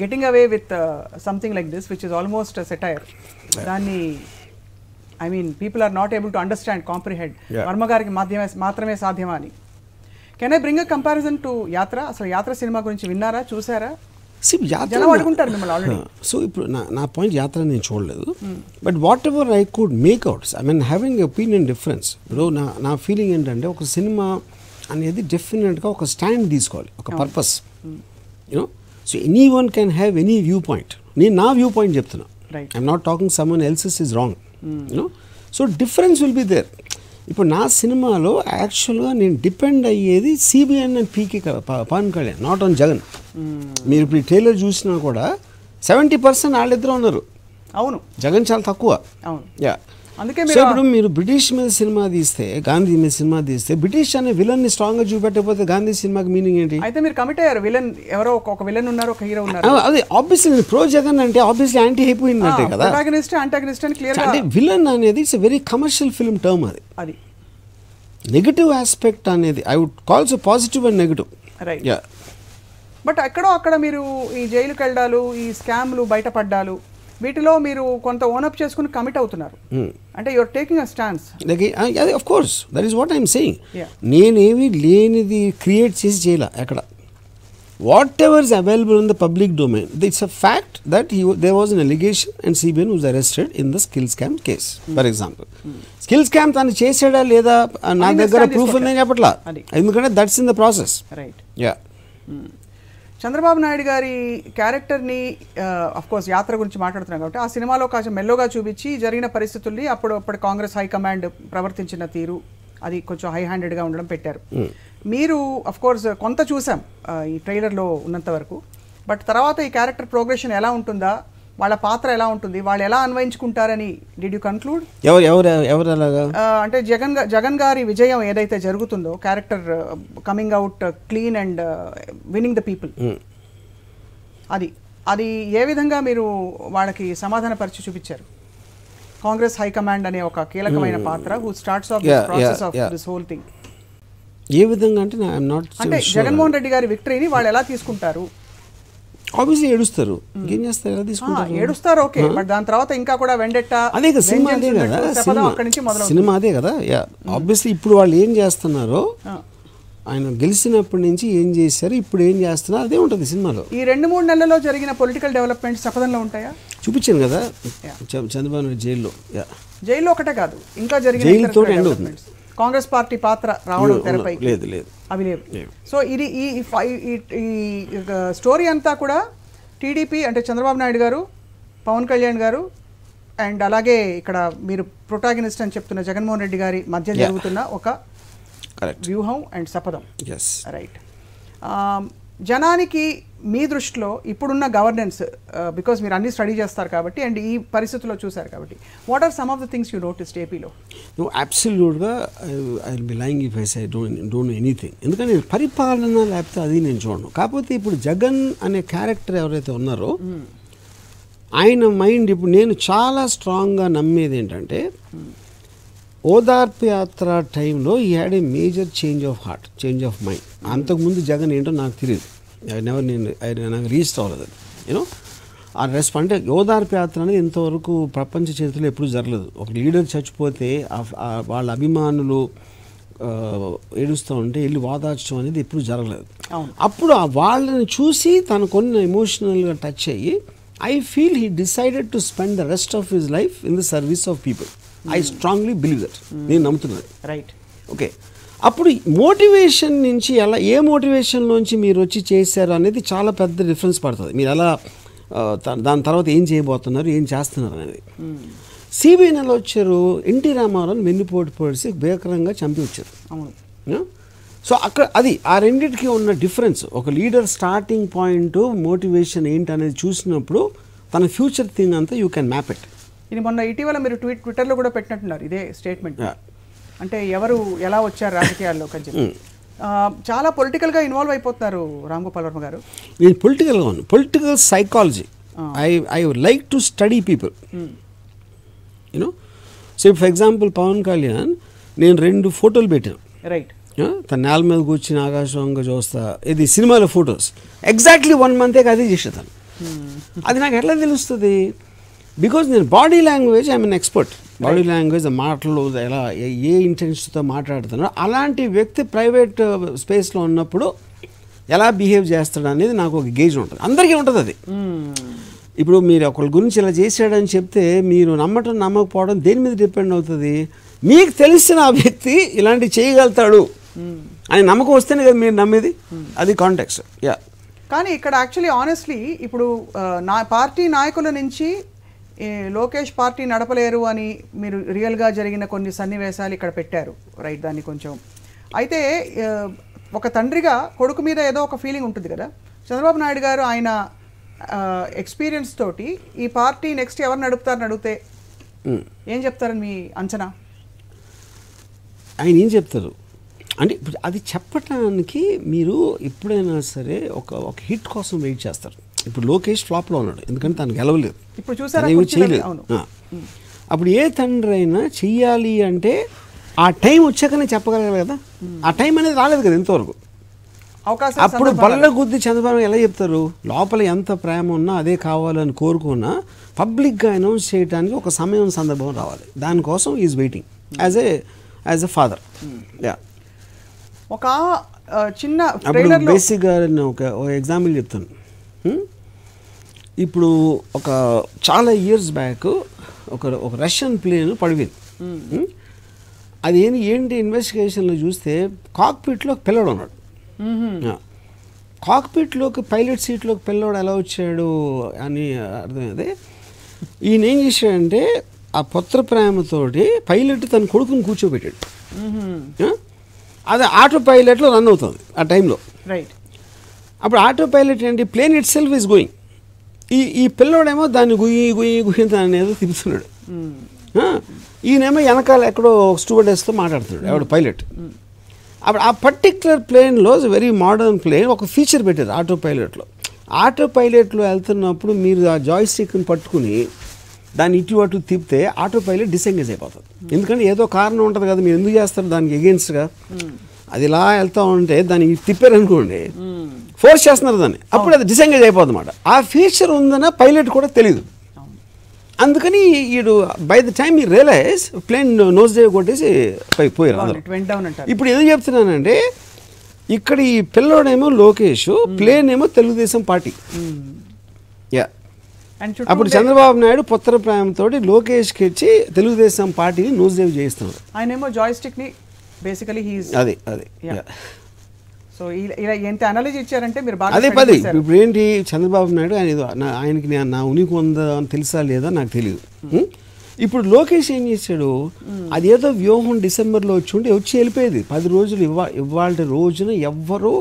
getting away with something like this which is almost satire, దాన్ని I mean people are not able to understand, comprehend Varma గారికి మాత్రమే సాధ్యమా అని. Can I bring a comparison to Yatra? అసలు యాత్ర సినిమా గురించి విన్నారా, చూసారా? జనం అడుగుంటారు మిమ్మల్ని ఆల్రెడీ. సో ఇప్పుడు నా పాయింట్ యాత్ర నేను చూడలేదు, but what ever I could make outs, I mean having opinion difference. ఇప్పుడు నా ఫీలింగ్ ఏంటంటే ఒక సినిమా అనేది డెఫినెట్గా ఒక స్టాండ్ తీసుకోవాలి, ఒక purpose. You know, so anyone can have any view point. నేను నా వ్యూ పాయింట్ చెప్తున్నా, I'm not talking someone else's is wrong. You know, so difference will be there. ఇప్పుడు నా సినిమాలో యాక్చువల్గా నేను డిపెండ్ అయ్యేది CBN and PK Pawan Kalyan, not on Jagan. మీరు ఇప్పుడు ఈ ట్రైలర్ చూసినా కూడా 70% వాళ్ళిద్దరూ ఉన్నారు. అవును, జగన్ చాలా తక్కువ. అవును, యా. అందుకే సో ఇప్పుడు మీరు బ్రిటిష్ మీద సినిమా తీస్తే, గాంధీ మీద సినిమా తీస్తే, బ్రిటిష్ అనే విలన్ని స్ట్రాంగ్గా చూపెట్టకపోతే గాంధీ సినిమాకి మీనింగ్ ఏంటి? అయితే మీరు కమిట్ అయ్యారు. విలన్ ఎవరో ఒక విలన్ ఉన్నారు, ఒక హీరో ఉన్నారు. అదే ఆబ్వియస్లీ ప్రో జగన్ అంటే ఆబ్వియస్లీ యాంటీ అయిపోయిందంటే కదా. ప్రొటాగనిస్ట్ యాంటాగనిస్ట్ అని క్లియర్. అంటే విలన్ అనేది it's a very commercial film term. అది నెగటివ్ ఆస్పెక్ట్ అనేది I would calls positive and negative. Right. But అక్కడ మీరు ఈ జైలుకి వెళ్ళాలు, ఈ స్కామ్లు బయటపడ్డాలు, వీటిలో మీరు కొంత ఓనప్ చేసుకుని కమిట్ అవుతున్నారు. అంటే your taking a stance. Of course that is what I'm saying. నేనేమి లేనిది క్రియేట్ చేసి చేయాల. ఎక్కడ whatever is available in the public domain, it's a fact that there was an allegation and CBN was arrested in the skill scam case. For example, skill scam తను చేసాడా లేదా నా దగ్గర ప్రూఫ్ ఉందని చెప్పట్లా, ఎందుకంటే that's in the process. Right. Yeah. Chandrababu Naidu గారి క్యారెక్టర్ని కోర్స్ యాత్ర గురించి మాట్లాడుతున్నాం కాబట్టి ఆ సినిమాలో కాస్త మెల్లోగా చూపించి జరిగిన పరిస్థితుల్ని అప్పుడు కాంగ్రెస్ హైకమాండ్ ప్రవర్తించిన తీరు, అది కొంచెం హై హ్యాండెడ్గా ఉండడం పెట్టారు. మీరు కోర్స్ కొంత చూసాం ఈ ట్రైలర్లో ఉన్నంత వరకు. బట్ తర్వాత ఈ క్యారెక్టర్ ప్రోగ్రెషన్ ఎలా ఉంటుందా, వాళ్ళ పాత్ర ఎలా ఉంటుంది, వాళ్ళు ఎలా అన్వయించుకుంటారని డిడ్ యూ కన్క్లూడ్? ఎవరు అలాగా అంటే జగన్ గారి విజయం ఏదైతే జరుగుతుందో, character coming out clean and winnowing the people, అది ఏ విధంగా మీరు వాళ్ళకి సమాధాన పరిచి చూపించారు? కాంగ్రెస్ హైకమాండ్ అనే ఒక కీలకమైన పాత్ర who starts off this process of this whole thing. ఏ విధంగా అంటే ఐఎమ్ నాట్ అంటే జగన్మోహన్ రెడ్డి గారి విక్టరీని వాళ్ళు ఎలా తీసుకుంటారు? ఆబ్వియస్లీ ఏడుస్తారు. ఏం చేస్తారు, ఎలా తీసుకుంటారు? ఏడుస్తారు, ఓకే. బట్ దాని తర్వాత ఇంకా కూడా వెండెట్టా, అదే కదా సినిమా, అదే కదా సినిమా, అదే కదా. ఆబ్వియస్లీ ఇప్పుడు వాళ్ళు ఏం చేస్తున్నారో, ఆయన గెలిచినప్పటి నుంచి ఏం చేశారు, ఇప్పుడు ఏం చేస్తున్నారు, అదే ఉంటుంది సినిమాలో. ఈ 2-3 నెలల్లో జరిగిన పొలిటికల్ డెవలప్మెంట్స్ శపథంలో ఉంటాయా? చూపించాను కదా చంద్రబాబు నాయుడు జైల్లో ఒకటే కాదు, ఇంకా జరిగిన కాంగ్రెస్ పార్టీ పాత్ర రావడం తెరపై లేదు అవి లేవు. సో ఇది ఈ స్టోరీ అంతా కూడా టీడీపీ అంటే చంద్రబాబు నాయుడు గారు, పవన్ కళ్యాణ్ గారు అండ్ అలాగే ఇక్కడ మీరు ప్రొటాగనిస్ట్ అని చెప్తున్న జగన్మోహన్ రెడ్డి గారి మధ్య జరుగుతున్న ఒక వ్యూహం అండ్ శపథం. రైట్. జనానికి మీ దృష్టిలో ఇప్పుడున్న గవర్నెన్స్, బికాస్ మీరు అన్ని స్టడీ చేస్తారు కాబట్టి అండ్ ఈ పరిస్థితుల్లో చూసారు కాబట్టి, what are some of the things you noticed ఏపీలో? అబ్సల్యూట్గా I will be lying if I say don't know anything. ఎందుకంటే పరిపాలన లేకపోతే అది నేను చూడను. కాకపోతే ఇప్పుడు జగన్ అనే క్యారెక్టర్ ఎవరైతే ఉన్నారో ఆయన మైండ్, ఇప్పుడు నేను చాలా స్ట్రాంగ్గా నమ్మేది ఏంటంటే ఓదార్పు యాత్ర టైంలో ఈ had a major change of heart, change of mind. అంతకుముందు జగన్ ఏంటో నాకు తెలియదు, నాకు రీచ్ అవ్వలేదు. యూనో ఆ అంటే ఓదార్పు యాత్ర అనేది ఇంతవరకు ప్రపంచ చరిత్రలో ఎప్పుడు జరగలేదు. ఒక లీడర్ చచ్చిపోతే వాళ్ళ అభిమానులు ఏడుస్తూ ఉంటే వెళ్ళి ఓదార్చడం అనేది ఎప్పుడు జరగలేదు. అప్పుడు వాళ్ళని చూసి తనకున్న ఎమోషనల్గా టచ్ అయ్యి I feel he decided to spend the rest of his life in the service of people. I strongly believe that. నేను నమ్ముతున్నాను. రైట్. ఓకే. అప్పుడు మోటివేషన్ నుంచి ఏ మోటివేషన్లోంచి మీరు వచ్చి చేశారు అనేది చాలా పెద్ద డిఫరెన్స్ పడుతుంది. మీరు ఎలా దాని తర్వాత ఏం చేయబోతున్నారు, ఏం చేస్తున్నారు అనేది. సిబిఎన్ ఎలా వచ్చారు, ఎన్టీ రామారావుని వెన్నుపోటు పొడిసి భీకరంగా చంపి వచ్చారు. సో అక్కడ అది ఆ రెండింటికి ఉన్న డిఫరెన్స్. ఒక లీడర్ స్టార్టింగ్ పాయింట్ మోటివేషన్ ఏంటి అనేది చూసినప్పుడు తన ఫ్యూచర్ థింగ్ అంతా యూ కెన్ మ్యాప్ ఇట్. ఇది మొన్న ఇటీవల మీరు ట్విట్టర్లో కూడా పెట్టినట్టున్నారు ఇదే స్టేట్మెంట్. అంటే ఎవరు ఎలా వచ్చారు రాజకీయాల్లోకి అని చెప్పి చాలా పొలిటికల్గా ఇన్వాల్వ్ అయిపోతున్నారు రామ్ గోపాల్ వర్మ గారు. నేను పొలిటికల్గా ఉన్నాను, political psychology. I like to study people, you know. So for example Pawan Kalyan నేను 2 ఫోటోలు పెట్టాను, రైట్. తన నేల మీద కూర్చుని ఆకాశంగా చూస్తా, ఇది సినిమాలో ఫొటోస్ ఎగ్జాక్ట్లీ 1 month అదే చేసేదాన్ని. అది నాకు ఎట్లా తెలుస్తుంది? బికాజ్ నేను body language I'm an expert. Body language, మాటలు ఎలా ఏ ఇంటెన్షన్తో మాట్లాడుతున్నారో అలాంటి వ్యక్తి ప్రైవేట్ స్పేస్లో ఉన్నప్పుడు ఎలా బిహేవ్ చేస్తాడు అనేది నాకు ఒక గేజ్ ఉంటుంది, అందరికీ ఉంటుంది అది. ఇప్పుడు మీరు ఒకరి గురించి ఇలా చేశాడని చెప్తే మీరు నమ్మటం నమ్మకపోవడం దేని మీద డిపెండ్ అవుతుంది? మీకు తెలిసిన ఆ వ్యక్తి ఇలాంటివి చేయగలుగుతాడు అని నమ్మకం వస్తేనే కదా మీరు నమ్మేది. అది కాంటెక్స్ట్. యా. కానీ ఇక్కడ యాక్చువల్లీ ఆనెస్ట్లీ ఇప్పుడు నా పార్టీ నాయకుల నుంచి లోకేష్ పార్టీ నడపలేరు అని మీరు రియల్గా జరిగిన కొన్ని సన్నివేశాలు ఇక్కడ పెట్టారు, రైట్. దాన్ని కొంచెం అయితే ఒక తండ్రిగా కొడుకు మీద ఏదో ఒక ఫీలింగ్ ఉంటుంది కదా. చంద్రబాబు నాయుడు గారు ఆయన ఎక్స్పీరియన్స్ తోటి ఈ పార్టీ నెక్స్ట్ ఎవరు నడుపుతారని అడిగితే ఏం చెప్తారని మీ అంచనా? ఆయన ఏం చెప్తారు అంటే ఇప్పుడు అది చెప్పటానికి మీరు ఎప్పుడైనా సరే ఒక హిట్ కోసం వెయిట్ చేస్తారు. ఇప్పుడు లోకేష్ ఫ్లాప్లో ఉన్నాడు, ఎందుకంటే తను గెలవలేదు, ఇప్పుడు చూసారా చేయలేదు. అప్పుడు ఏ తండ్రి అయినా చెయ్యాలి అంటే ఆ టైం వచ్చాకనే చెప్పగలరు కదా. ఆ టైం అనేది రాలేదు కదా ఇంతవరకు. అప్పుడు బల్ల గుద్ది చంద్రబాబు ఎలా చెప్తారు? లోపల ఎంత ప్రేమ ఉన్నా అదే కావాలని కోరుకున్నా పబ్లిక్గా అనౌన్స్ చేయడానికి ఒక సమయం సందర్భం రావాలి. దానికోసం is waiting as a father. Yeah. ఒక చిన్న బేసిక్గా నేను ఒక ఎగ్జాంపుల్ చెప్తాను. ఇప్పుడు ఒక చాలా ఇయర్స్ బ్యాక్ ఒక రష్యన్ ప్లేన్ పడిపోయింది. అది ఏంటి ఇన్వెస్టిగేషన్లో చూస్తే కాక్పిట్లో పిల్లడు ఉన్నాడు. కాక్పిట్లోకి పైలట్ సీట్లోకి పిల్లోడు ఎలా వచ్చాడు అని అర్థమైంది. ఈయన ఏం చేశాడంటే ఆ పుత్ర ప్రేమతోటి పైలట్ తన కొడుకుని కూర్చోబెట్టాడు. అది ఆటో పైలట్లో రన్ అవుతుంది ఆ టైంలో, రైట్. అప్పుడు ఆటో పైలట్ ఏంటి, plane itself is going. ఈ పిల్లోడేమో దాన్ని గుయ్యి అనేది తిప్పుతున్నాడు. ఈయనేమో వెనకాల ఎక్కడో స్టూవర్డెస్తో మాట్లాడుతున్నాడు, ఎవడు పైలట్. అప్పుడు ఆ పర్టిక్యులర్ ప్లేన్లో వెరీ మోడర్న్ ప్లేన్ ఒక ఫీచర్ పెట్టారు ఆటో పైలట్లో. ఆటో పైలట్లో వెళ్తున్నప్పుడు మీరు ఆ జాయ్ స్టిక్ని పట్టుకుని దాన్ని ఇటు అటు తిప్పితే ఆటో పైలట్ డిసెంగేజ్ అయిపోతుంది. ఎందుకంటే ఏదో కారణం ఉంటుంది కదా, మీరు ఎందుకు చేస్తారు దానికి ఎగెన్స్ట్గా. అది ఇలా వెళ్తూ ఉంటే దాన్ని తిప్పారనుకోండి, ఫోర్స్ చేస్తున్నారు దాన్ని, అప్పుడు అది డిసెంగేజ్ అయిపోతుంది అన్నమాట. ఆ ఫీచర్ ఉందన్న పైలట్ కూడా తెలియదు. అందుకని వీడు బై ద టైమ్ ఈ రియలైజ్ ప్లేన్ నోస్ డే కొట్టేసి పోయారు అందరూ. ఇప్పుడు ఎందుకు చెప్తున్నానంటే ఇక్కడ ఈ పిల్లోడేమో లోకేష్, ప్లేన్ ఏమో తెలుగుదేశం పార్టీ. యా. అప్పుడు చంద్రబాబు నాయుడు పుత్ర ప్రేమతో లోకేష్కి ఇచ్చి తెలుగుదేశం పార్టీని నోస్ డే చేస్తున్నారు. ఆయనేమో జాయ్స్టిక్ని బేసికలీ అదే సో ఇలా ఎంత అనాలజీ ఇచ్చారంటే మీరు బాగా అదే పది. ఇప్పుడు ఏంటి చంద్రబాబు నాయుడు ఆయనకి నా ఉనికి ఉందా అని తెలుసా లేదా నాకు తెలియదు. ఇప్పుడు లోకేష్ ఏం చేశాడు, అదేదో వ్యూహం డిసెంబర్లో వచ్చి వెళ్ళిపోయేది. 10 రోజులు ఇవాళ రోజున ఎవ్వరూ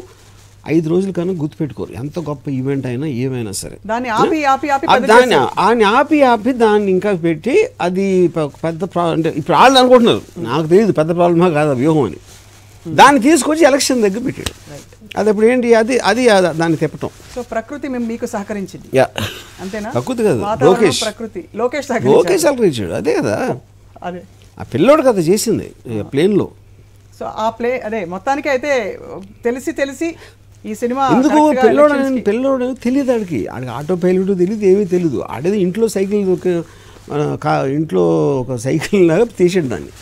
5 రోజుల కన్నా గుర్తుపెట్టుకోరు, ఎంత గొప్ప ఈవెంట్ అయినా ఏమైనా సరే. దాన్ని ఆపి దాన్ని ఇంకా పెట్టి అది పెద్ద అంటే ఇప్పుడు వాళ్ళు అనుకుంటున్నారు, నాకు తెలియదు పెద్ద ప్రాబ్లమా కాదా వ్యూహం అని. దాన్ని తీసుకొచ్చి ఎలక్షన్ దగ్గర పెట్టాడు. అది ఇప్పుడు ఏంటి, అది దాన్ని తిప్పటం. సో ప్రకృతి మీకు సహకరించింది అంతేనా? ప్రకృతి కదా, లోకేష్ సహకరించాడు. అదే కదా, ఆ పిల్లోడు కదా చేసింది ప్లేన్లో. సో ఆ అదే మొత్తానికి అయితే తెలిసి ఈ సినిమా ఎందుకు పిల్లోడు తెలియదు, ఆడికి ఆటో పైలట్ తెలియదు, ఏమీ తెలియదు. ఆడేది ఇంట్లో ఒక సైకిల్ లాగా తీసాడు దాన్ని.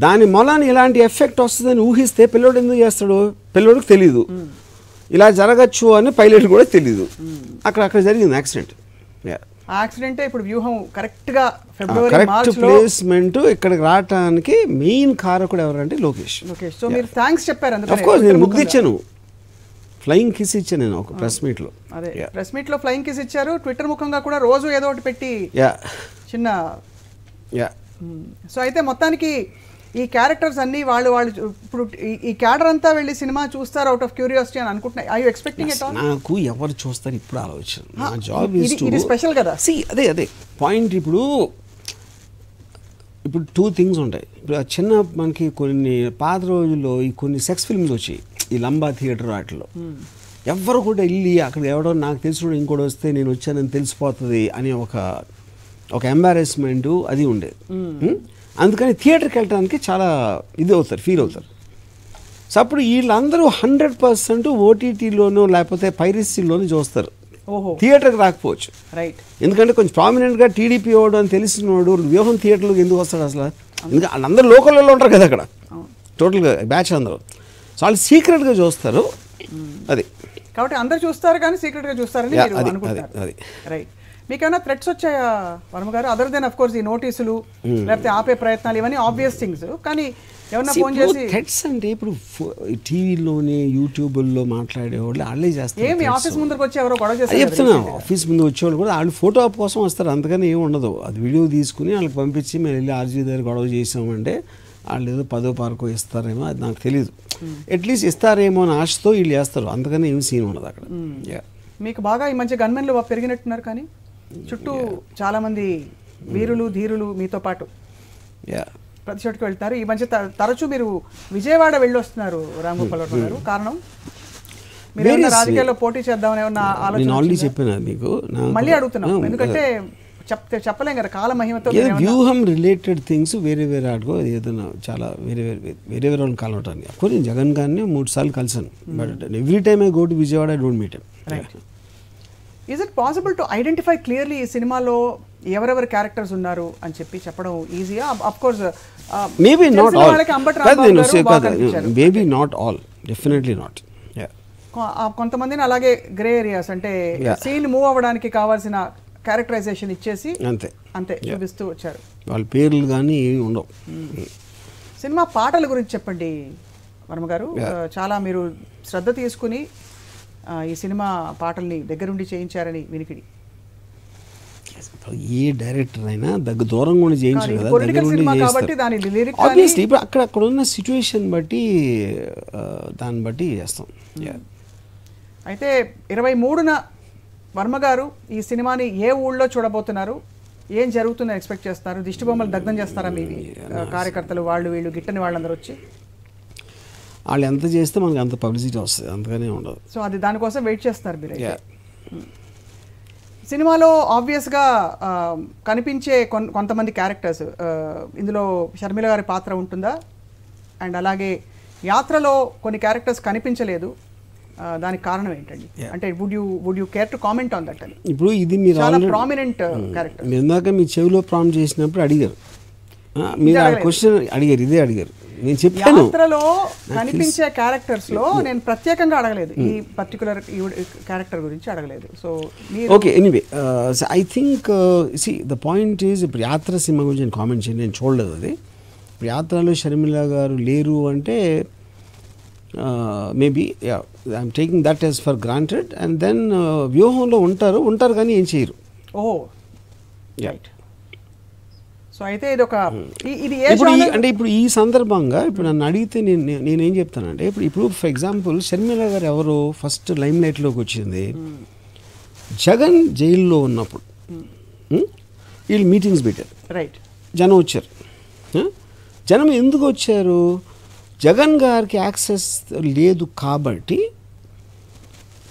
దాని మూలాన్ని ఇలాంటి ఎఫెక్ట్ వస్తుందని ఊహిస్తే పిల్లోడు ఎందుకు చేస్తాడు? పిల్లోడికి తెలియదు ఇలా జరగచ్చు అని, పైలట్ కూడా తెలియదు. అక్కడ జరిగింది యాక్సిడెంట్. యాక్సిడెంట్ ఇప్పుడు వ్యూహం కరెక్ట్గా కరెక్ట్ ప్లేస్మెంట్ ఇక్కడికి రావడానికి మెయిన్ కారకుడు ఎవరంటే లోకేష్. సో మీరు థ్యాంక్స్ చెప్పారు. ఆఫ్ కోర్స్ నేను ముగ్గిచ్చాను, ఫ్లయింగ్ కిస్ ఇచ్చాను నేను ఒక ప్రెస్ మీట్లో. అదే ప్రెస్ మీట్లో ఫ్లయింగ్ కిస్ ఇచ్చారు. ట్విట్టర్ ముఖంగా కూడా రోజు ఏదో ఒకటి పెట్టి చిన్న. సో అయితే మొత్తానికి ఈ క్యారెక్టర్స్ అన్ని వాళ్ళు ఇప్పుడు ఈ క్యాడర్ అంతా వెళ్ళి సినిమా చూస్తారు అవుట్ ఆఫ్ క్యూరియాసిటీ అని అనుకుంటున్నాయి. I you expecting it all? నాకు ఎవరు చూస్తారు ఇప్పుడు ఆలోచన. నా జాబ్ ఇది స్పెషల్ కదా. అదే పాయింట్. ఇప్పుడు ఇప్పుడు 2 థింగ్స్ ఉంటాయి. ఇప్పుడు చిన్న మనకి కొన్ని పాత రోజుల్లో ఈ కొన్ని సెక్స్ ఫిల్మ్స్ వచ్చాయి, ఈ లంబా థియేటర్ వాటిలో. ఎవరు కూడా వెళ్ళి అక్కడ ఎవడో నాకు తెలిసిన ఇంకోటి వస్తే నేను వచ్చానని తెలిసిపోతుంది అని ఒక ఎంబారెస్మెంట్ అది ఉండేది. అందుకని థియేటర్కి వెళ్ళడానికి చాలా ఫీల్ అవుతారు. సో అప్పుడు వీళ్ళందరూ 100% ఓటీటీలోనూ లేకపోతే పైరసీలోనూ చూస్తారు, థియేటర్కి రాకపోవచ్చు. రైట్. ఎందుకంటే కొంచెం ప్రామినెంట్గా టీడీపీ వాడు అని తెలిసినవాడు వ్యూహం థియేటర్లోకి ఎందుకు వస్తాడు అసలు? ఎందుకంటే వాళ్ళందరూ లోకల్లో ఉంటారు కదా అక్కడ, టోటల్గా బ్యాచ్ అందరూ. సో వాళ్ళు సీక్రెట్గా చూస్తారు. అది కాబట్టి అందరు చూస్తారు కానీ సీక్రెట్గా చూస్తారని మీరు అనుకుంటారు. అది రైట్. మీకు ఏమైనా థ్రెట్స్ వచ్చాయా వర్మ గారు? అదర్ దెన్ అఫ్ కోర్స్ ఈ నోటీసులు లేకపోతే ఆపే ప్రయత్నాలు, ఇవన్నీ ఆబ్వియస్ థింగ్స్. కానీ ఏమన్నా ఫోన్ చేసి థ్రెట్స్ అంటే ఇప్పుడు టీవీలోనే యూట్యూబ్లో మాట్లాడేవాళ్ళు వాళ్ళే చేస్తారు. ఏమి ఆఫీస్ ముందుకు వచ్చి ఎవరో గొడవ చేస్తారు చెప్తున్నా, ఆఫీస్ ముందు వచ్చేవాళ్ళు కూడా వాళ్ళు ఫోటో కోసం వస్తారు, అంతకని ఏమి ఉండదు. అది వీడియో తీసుకుని వాళ్ళకి పంపించి మేము వెళ్ళి ఆర్జీ దగ్గర గొడవ చేసామంటే వాళ్ళు ఏదో 10వ పార్కో ఇస్తారేమో, అది నాకు తెలియదు. అట్లీస్ట్ ఇస్తారేమో అని ఆశతో వీళ్ళు చేస్తారు, అంతకని ఏమి సీన్ ఉండదు అక్కడ. మీకు బాగా ఈ మధ్య గన్మెన్లు పెరిగినట్టున్నారు, కానీ చుట్టూ చాలా మంది వీరులు ధీరులు మీతో పాటు ప్రతి చోటుకి వెళ్తున్నారు. ఈ మధ్య తరచూ మీరు విజయవాడ వెళ్ళొస్తున్నారు రామ్ గోపాల్ వర్మ గారు. కారణం మీరు రాజకీయాల్లో పోటీ చేద్దామని ఏమన్నా ఆలోచన? చెప్పాను మీకు, మళ్ళీ అడుగుతున్నాం, ఎందుకంటే చెప్పలేం కదా కాల మహిమతో. వ్యూహం రిలేటెడ్ థింగ్స్ వేరే ఆడుకో ఏదైనా చాలా వేరే వాళ్ళని కలవటానికి. అఫ్కోర్స్ నేను జగన్ గారిని 3 సార్లు కలిసాను, but every time I go to Vijayawada I don't meet him. Right. Is it possible to identify clearly ఈ సినిమాలో ఎవరెవరి క్యారెక్టర్స్ ఉన్నారు అని చెప్పడం ఈజీయా? Of course maybe not all, maybe not all, definitely not. కొంతమందిని అలాగే గ్రే ఏరియాస్ అంటే సీన్ మూవ్ అవ్వడానికి కావాల్సిన క్యారెక్టరైజేషన్ ఇచ్చేసి అంతే చూపిస్తూ వచ్చారు. వాళ్ళ పేర్లు కానీ ఉండవు. సినిమా పాటల గురించి చెప్పండి వర్మ గారు. చాలా మీరు శ్రద్ధ తీసుకుని ఈ సినిమా పాటల్ని దగ్గరుండి చేయించారని వినికిడి. ఏ డైరెక్టర్ అయినా దూరంగా ఉండి చేయించారు కదా, ఆబ్వియస్లీ ఇప్పుడు అక్కడ ఉన్న సిచ్యువేషన్ బట్టి దాన్ని బట్టి చేస్తాం. అయితే 23న వర్మ గారు ఈ సినిమాని ఏ ఊళ్ళో చూడబోతున్నారు, ఏం జరుగుతుందని ఎక్స్పెక్ట్ చేస్తున్నారు? దిష్టి బొమ్మలు దగ్ధం చేస్తారా మీది కార్యకర్తలు వాళ్ళు వీళ్ళు గిట్టని వాళ్ళందరూ వచ్చి? వాళ్ళు ఎంత చేస్తే మనకి అంత పబ్లిసిటీ వస్తుంది, అంతగానే ఉండదు. సో అది దానికోసం వెయిట్ చేస్తారు మీరు. సినిమాలో ఆబ్వియస్గా కనిపించే కొంతమంది క్యారెక్టర్స్, ఇందులో షర్మిల గారి పాత్ర ఉంటుందా? అండ్ అలాగే యాత్రలో కొన్ని క్యారెక్టర్స్ కనిపించలేదు, దానికి కారణం ఏంటండి? అంటే would you care to comment on that? అని ఇప్పుడు ఇది మీరు చాలా ప్రామినెంట్ క్యారెక్టర్. ఇందాక మీ చెవిలో ప్రాంప్ట్ చేసినప్పుడు అడిగారు, మీరు ఆ క్వశ్చన్ అడిగారు, ఇదే అడిగారు. నేను చెప్పాను యాత్రలో కనిపించే క్యారెక్టర్స్ లో నేను ప్రత్యేకంగా అడగలేదు, ఈ పర్టికులర్ క్యారెక్టర్ గురించి అడగలేదు. So okay, anyway I think the point is, ఇప్పుడు యాత్ర సినిమా గురించి నేను కామెంట్ చేయండి, నేను చూడలేదు అది. ఇప్పుడు యాత్రలో షర్మిల గారు లేరు అంటే maybe I'm taking that as for granted. And then వ్యూహంలో ఉంటారు కానీ ఏం చేయరు. ఓహో, రైట్. సో అయితే ఇది ఒక అంటే ఇప్పుడు ఈ సందర్భంగా ఇప్పుడు నన్ను అడిగితే నేనేం చెప్తానంటే, ఇప్పుడు ఫర్ ఎగ్జాంపుల్ షర్మిల గారు ఎవరు ఫస్ట్ లైమ్ లైట్లోకి వచ్చింది? జగన్ జైల్లో ఉన్నప్పుడు వీళ్ళు మీటింగ్స్ పెట్టారు, రైట్. జనం వచ్చారు. జనం ఎందుకు వచ్చారు? జగన్ గారికి యాక్సెస్ లేదు కాబట్టి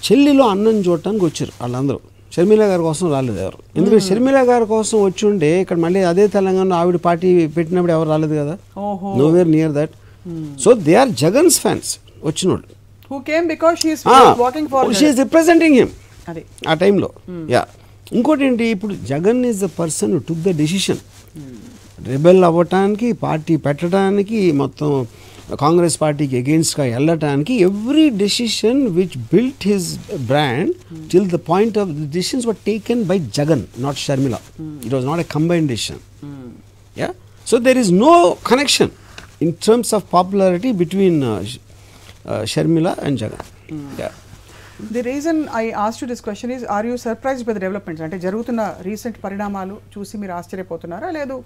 చెల్లిలో అన్నం చూడటానికి వచ్చారు వాళ్ళందరూ. షర్మిల గారి కోసం రాలేదు ఎవరు. ఎందుకంటే షర్మిల గారి కోసం వచ్చి ఉంటే ఇక్కడ మళ్ళీ అదే తెలంగాణలో ఆవిడ పార్టీ పెట్టినప్పుడు ఎవరు రాలేదు కదా, nowhere near that. So they are Jagan's fans వచ్చిన వాళ్ళు. షీ ఈస్ రిప్రజెంటింగ్ హిమ్ ఆ టైంలో. యా, ఇంకోటి ఏంటి, ఇప్పుడు Jagan is the person who took the decision rebel అవ్వటానికి, పార్టీ పెట్టడానికి, మొత్తం కాంగ్రెస్ పార్టీకి అగెయిన్స్ట్గా వెళ్ళటానికి. Every decision which built his brand till the point of the decisions were taken by Jagan, not Sharmila. It was not a combined decision. Yeah, so there is no connection in terms of popularity between Sharmila and Jagan. The reason I asked this question is, are you surprised by the developments? అంటే జరుగుతున్న recent పరిణామాలు చూసి మీరు ఆశ్చర్యపోతున్నారా? లేదు,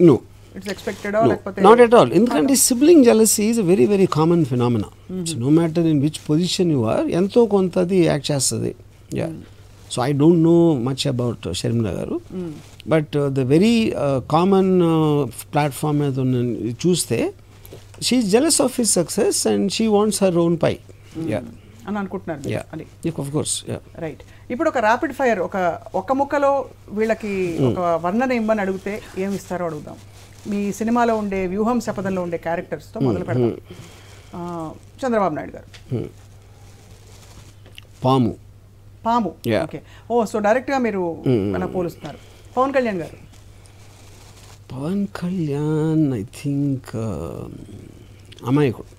it's expected or like not at all. ఎందుకంటే sibling jealousy is a very very common phenomena. No matter in which position you are, ఎంతో కొంత అది యాక్ట్ చేస్తుంది. So I don't know much about Sharmila గారు. But the very common platform మీద ఉన్న చూస్తే she is jealous of his success and she wants her own pie అని అనుకుంటున్నారు అది. Of course. రైట్. ఇప్పుడు ఒక ర్యాపిడ్ ఫైర్ ఒక ముక్కలో వీళ్ళకి ఒక వర్ణన ఇమ్మని అడిగితే ఏమి ఇస్తారో అడుగుదాం. మీ సినిమాలో ఉండే వ్యూహం శపథంలో ఉండే క్యారెక్టర్స్తో మొదలు పెడతాం. చంద్రబాబు నాయుడు గారు పాము. ఓకే. సో డైరెక్ట్గా మీరు అలా పోలుస్తున్నారు. పవన్ కళ్యాణ్ గారు ఐ థింక్ అమాయకుడు.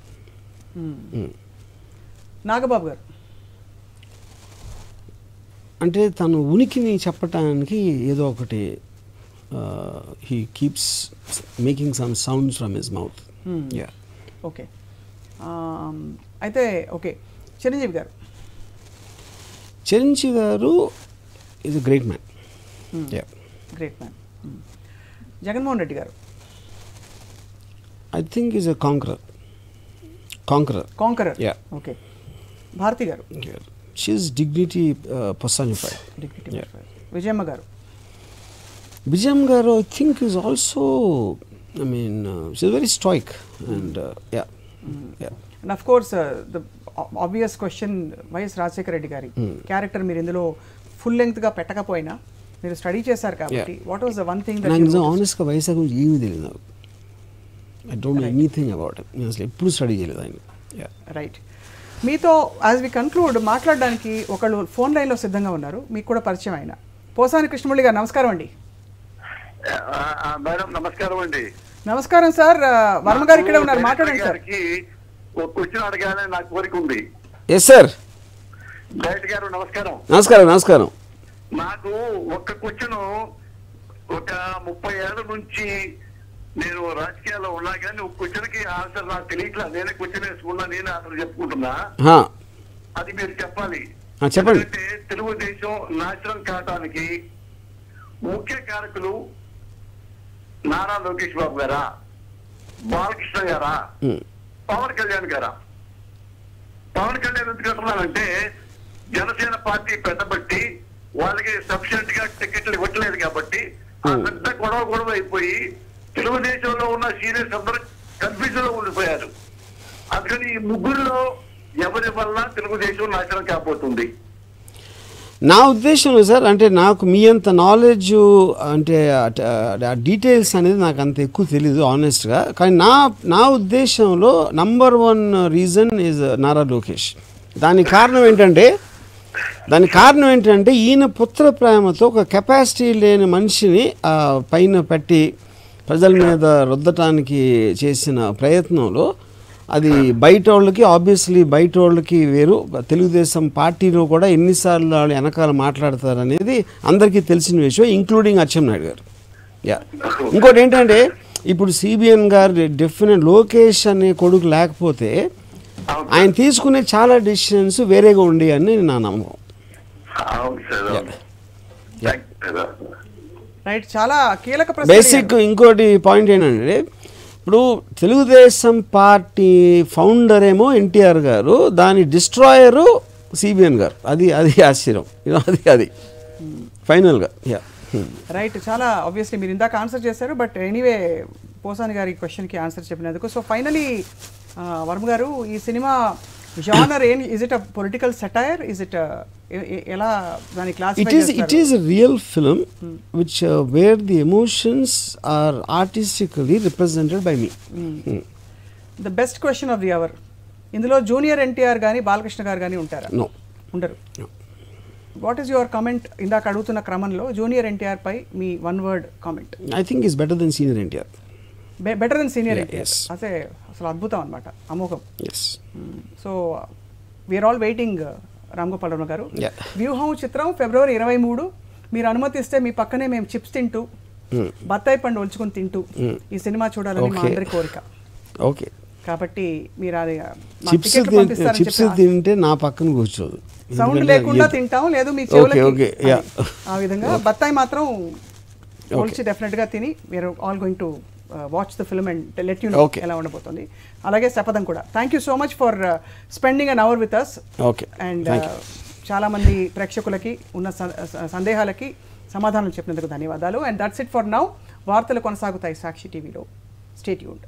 నాగబాబు గారు అంటే తను ఉనికిని చెప్పటానికి ఏదో ఒకటి he keeps making some sounds from his mouth. Okay. అయితే ఓకే, చిరంజీవి గారు is a great man. Jaganmohan Reddy గారు I think is a conqueror. Okay. Bharathi గారు she is dignity personified. Vijayamma గారు I think is also I mean she is very stoic and and of course the obvious question YS Rajasekhara Reddy గారి character మీరు ఇందులో full లెంగ్త్గా పెట్టకపోయినా మీరు study చేశారు కాబట్టి what was the one thing that నాకు ఆనెస్ట్గా వైఎస్ గురించి ఏమీ తెలియదు. నాకు I don't know anything about it. నేను అసలు ఎప్పుడు స్టడీ చేయలేదు ఆయన. రైట్. మీతో యాజ్ వి కన్క్లూడ్ మాట్లాడడానికి ఒకళ్ళు ఫోన్ లైన్లో సిద్ధంగా ఉన్నారు, మీకు కూడా పరిచయం అయిన పోసాని కృష్ణమురళి గారు. నమస్కారం అండి. మేడం నమస్కారం అండి. నమస్కారం సార్. వర్మ గారు ఇక్కడే ఉన్నారు, మాట్లాడండి సార్. ఒక క్వశ్చన్ అడగాలని నాకు కోరిక ఉంది. Yes sir. డైరెక్టర్ గారు నమస్కారం. నమస్కారం. నాకు ఒక్క క్వశ్చన్, ఒక 30 ఏళ్ల నుంచి నేను రాజకీయాల్లో ఉన్నా కానీ ఒక క్వశ్చన్ కి ఆన్సర్ నాకు తెలియట్లా. నేనే క్వశ్చన్ వేసుకున్నా, నేనే ఆన్సర్ చెప్పుకుంటున్నా. అది మీరు చెప్పాలి. చెప్పండి. అంటే తెలుగుదేశం నాశనం కావడానికి ముఖ్య కారకులు నారా లోకేష్ బాబు గారా, బాలకృష్ణ గారా, పవన్ కళ్యాణ్ గారా? పవన్ కళ్యాణ్ ఎందుకు అంటున్నానంటే జనసేన పార్టీ పెద్దబట్టి వాళ్ళకి సఫిషియెంట్ గా టికెట్లు ఇవ్వట్లేదు కాబట్టి ఆ పెద్ద గొడవ అయిపోయి తెలుగుదేశంలో ఉన్న సీనియర్స్ అందరూ కన్ఫ్యూజన్ లో ఉండిపోయారు. అందుకని ఈ ముగ్గురులో ఎవరి వల్ల తెలుగుదేశం నాశనం కాబోతుంది? నా ఉద్దేశంలో సార్, అంటే నాకు మీ అంత నాలెడ్జ్ అంటే డీటెయిల్స్ అనేది నాకు అంత ఎక్కువ తెలీదు ఆనెస్ట్గా. కానీ నా ఉద్దేశంలో number 1 reason is Nara Lokesh. దానికి కారణం ఏంటంటే ఈయన పుత్ర ప్రేమతో ఒక కెపాసిటీ లేని మనిషిని పైన పెట్టి ప్రజల మీద రుద్దటానికి చేసిన ప్రయత్నంలో అది బయట వాళ్ళకి వేరు, తెలుగుదేశం పార్టీలో కూడా ఎన్నిసార్లు వాళ్ళు వెనకాల మాట్లాడతారనేది అందరికీ తెలిసిన విషయం, ఇంక్లూడింగ్ అచ్చెన్నాయుడు గారు. ఇంకోటి ఏంటంటే ఇప్పుడు సిబిఎన్ గారు డెఫినెట్ లోకేష్ అనే కొడుకు లేకపోతే ఆయన తీసుకునే చాలా డెసిషన్స్ వేరేగా ఉండే అని నా నమ్మకం. చాలా కీలక బేసిక్ ఇంకోటి పాయింట్ ఏంటంటే ఇప్పుడు తెలుగుదేశం పార్టీ ఫౌండర్ ఏమో ఎన్టీఆర్ గారు, దాని డిస్ట్రాయరు సిబిఎన్ గారు. అది ఆశ్చర్యం. అది ఫైనల్గా. రైట్. చాలా ఆబ్వియస్లీ మీరు ఇందాక ఆన్సర్ చేశారు, బట్ ఎనీవే పోసాని గారి క్వశ్చన్కి ఆన్సర్ చెప్పినందుకు. సో ఫైనలీ వర్మ గారు, ఈ cinema genre is it a political satire? Is it ఎలా దాని క్లాసిఫై చేస్తారు? It is a real film which where the emotions are artistically represented by me. The best question of the hour. ఇందులో junior NTR గాని బాలకృష్ణ గారు గాని ఉంటారా? No. ఉండరు. What is your comment? ఇందాక అడుగుతున్న క్రమంలో జూనియర్ ఎన్టీఆర్ పై మీ 1 word comment. I think is better than senior NTR. Better then senior NTR. అసలు అద్భుతం అనమాట, అమోఘం. So we're all waiting. Ram Gopal Varma గారు, వ్యూహం చిత్రం February 23. మీరు అనుమతిస్తే మీ పక్కనే మేము చిప్స్ తింటూ బత్తాయి పండు ఒలుచుకొని తింటూ ఈ సినిమా చూడాలని మా అందరి కోరిక. ఓకే. కాబట్టి మీరు అది చిప్స్ తింటే నా పక్కన కూర్చోదు, సౌండ్ లేకుండా తింటాం, లేదు మీ చెవులకి. ఆ విధంగా బత్తాయి మాత్రం ఒలిచి డెఫినెట్ గా తిని we're all going to watch the film and let you know ఎలా ఉండబోతుంది. అలాగే శపథం కూడా. Thank you so much for spending an hour with us. Okay. And చాలామంది ప్రేక్షకులకి ఉన్న సందేహాలకి సమాధానం చెప్పినందుకు ధన్యవాదాలు. And that's it for now. వార్తలు కొనసాగుతాయి సాక్షి టీవీలో. Stay tuned.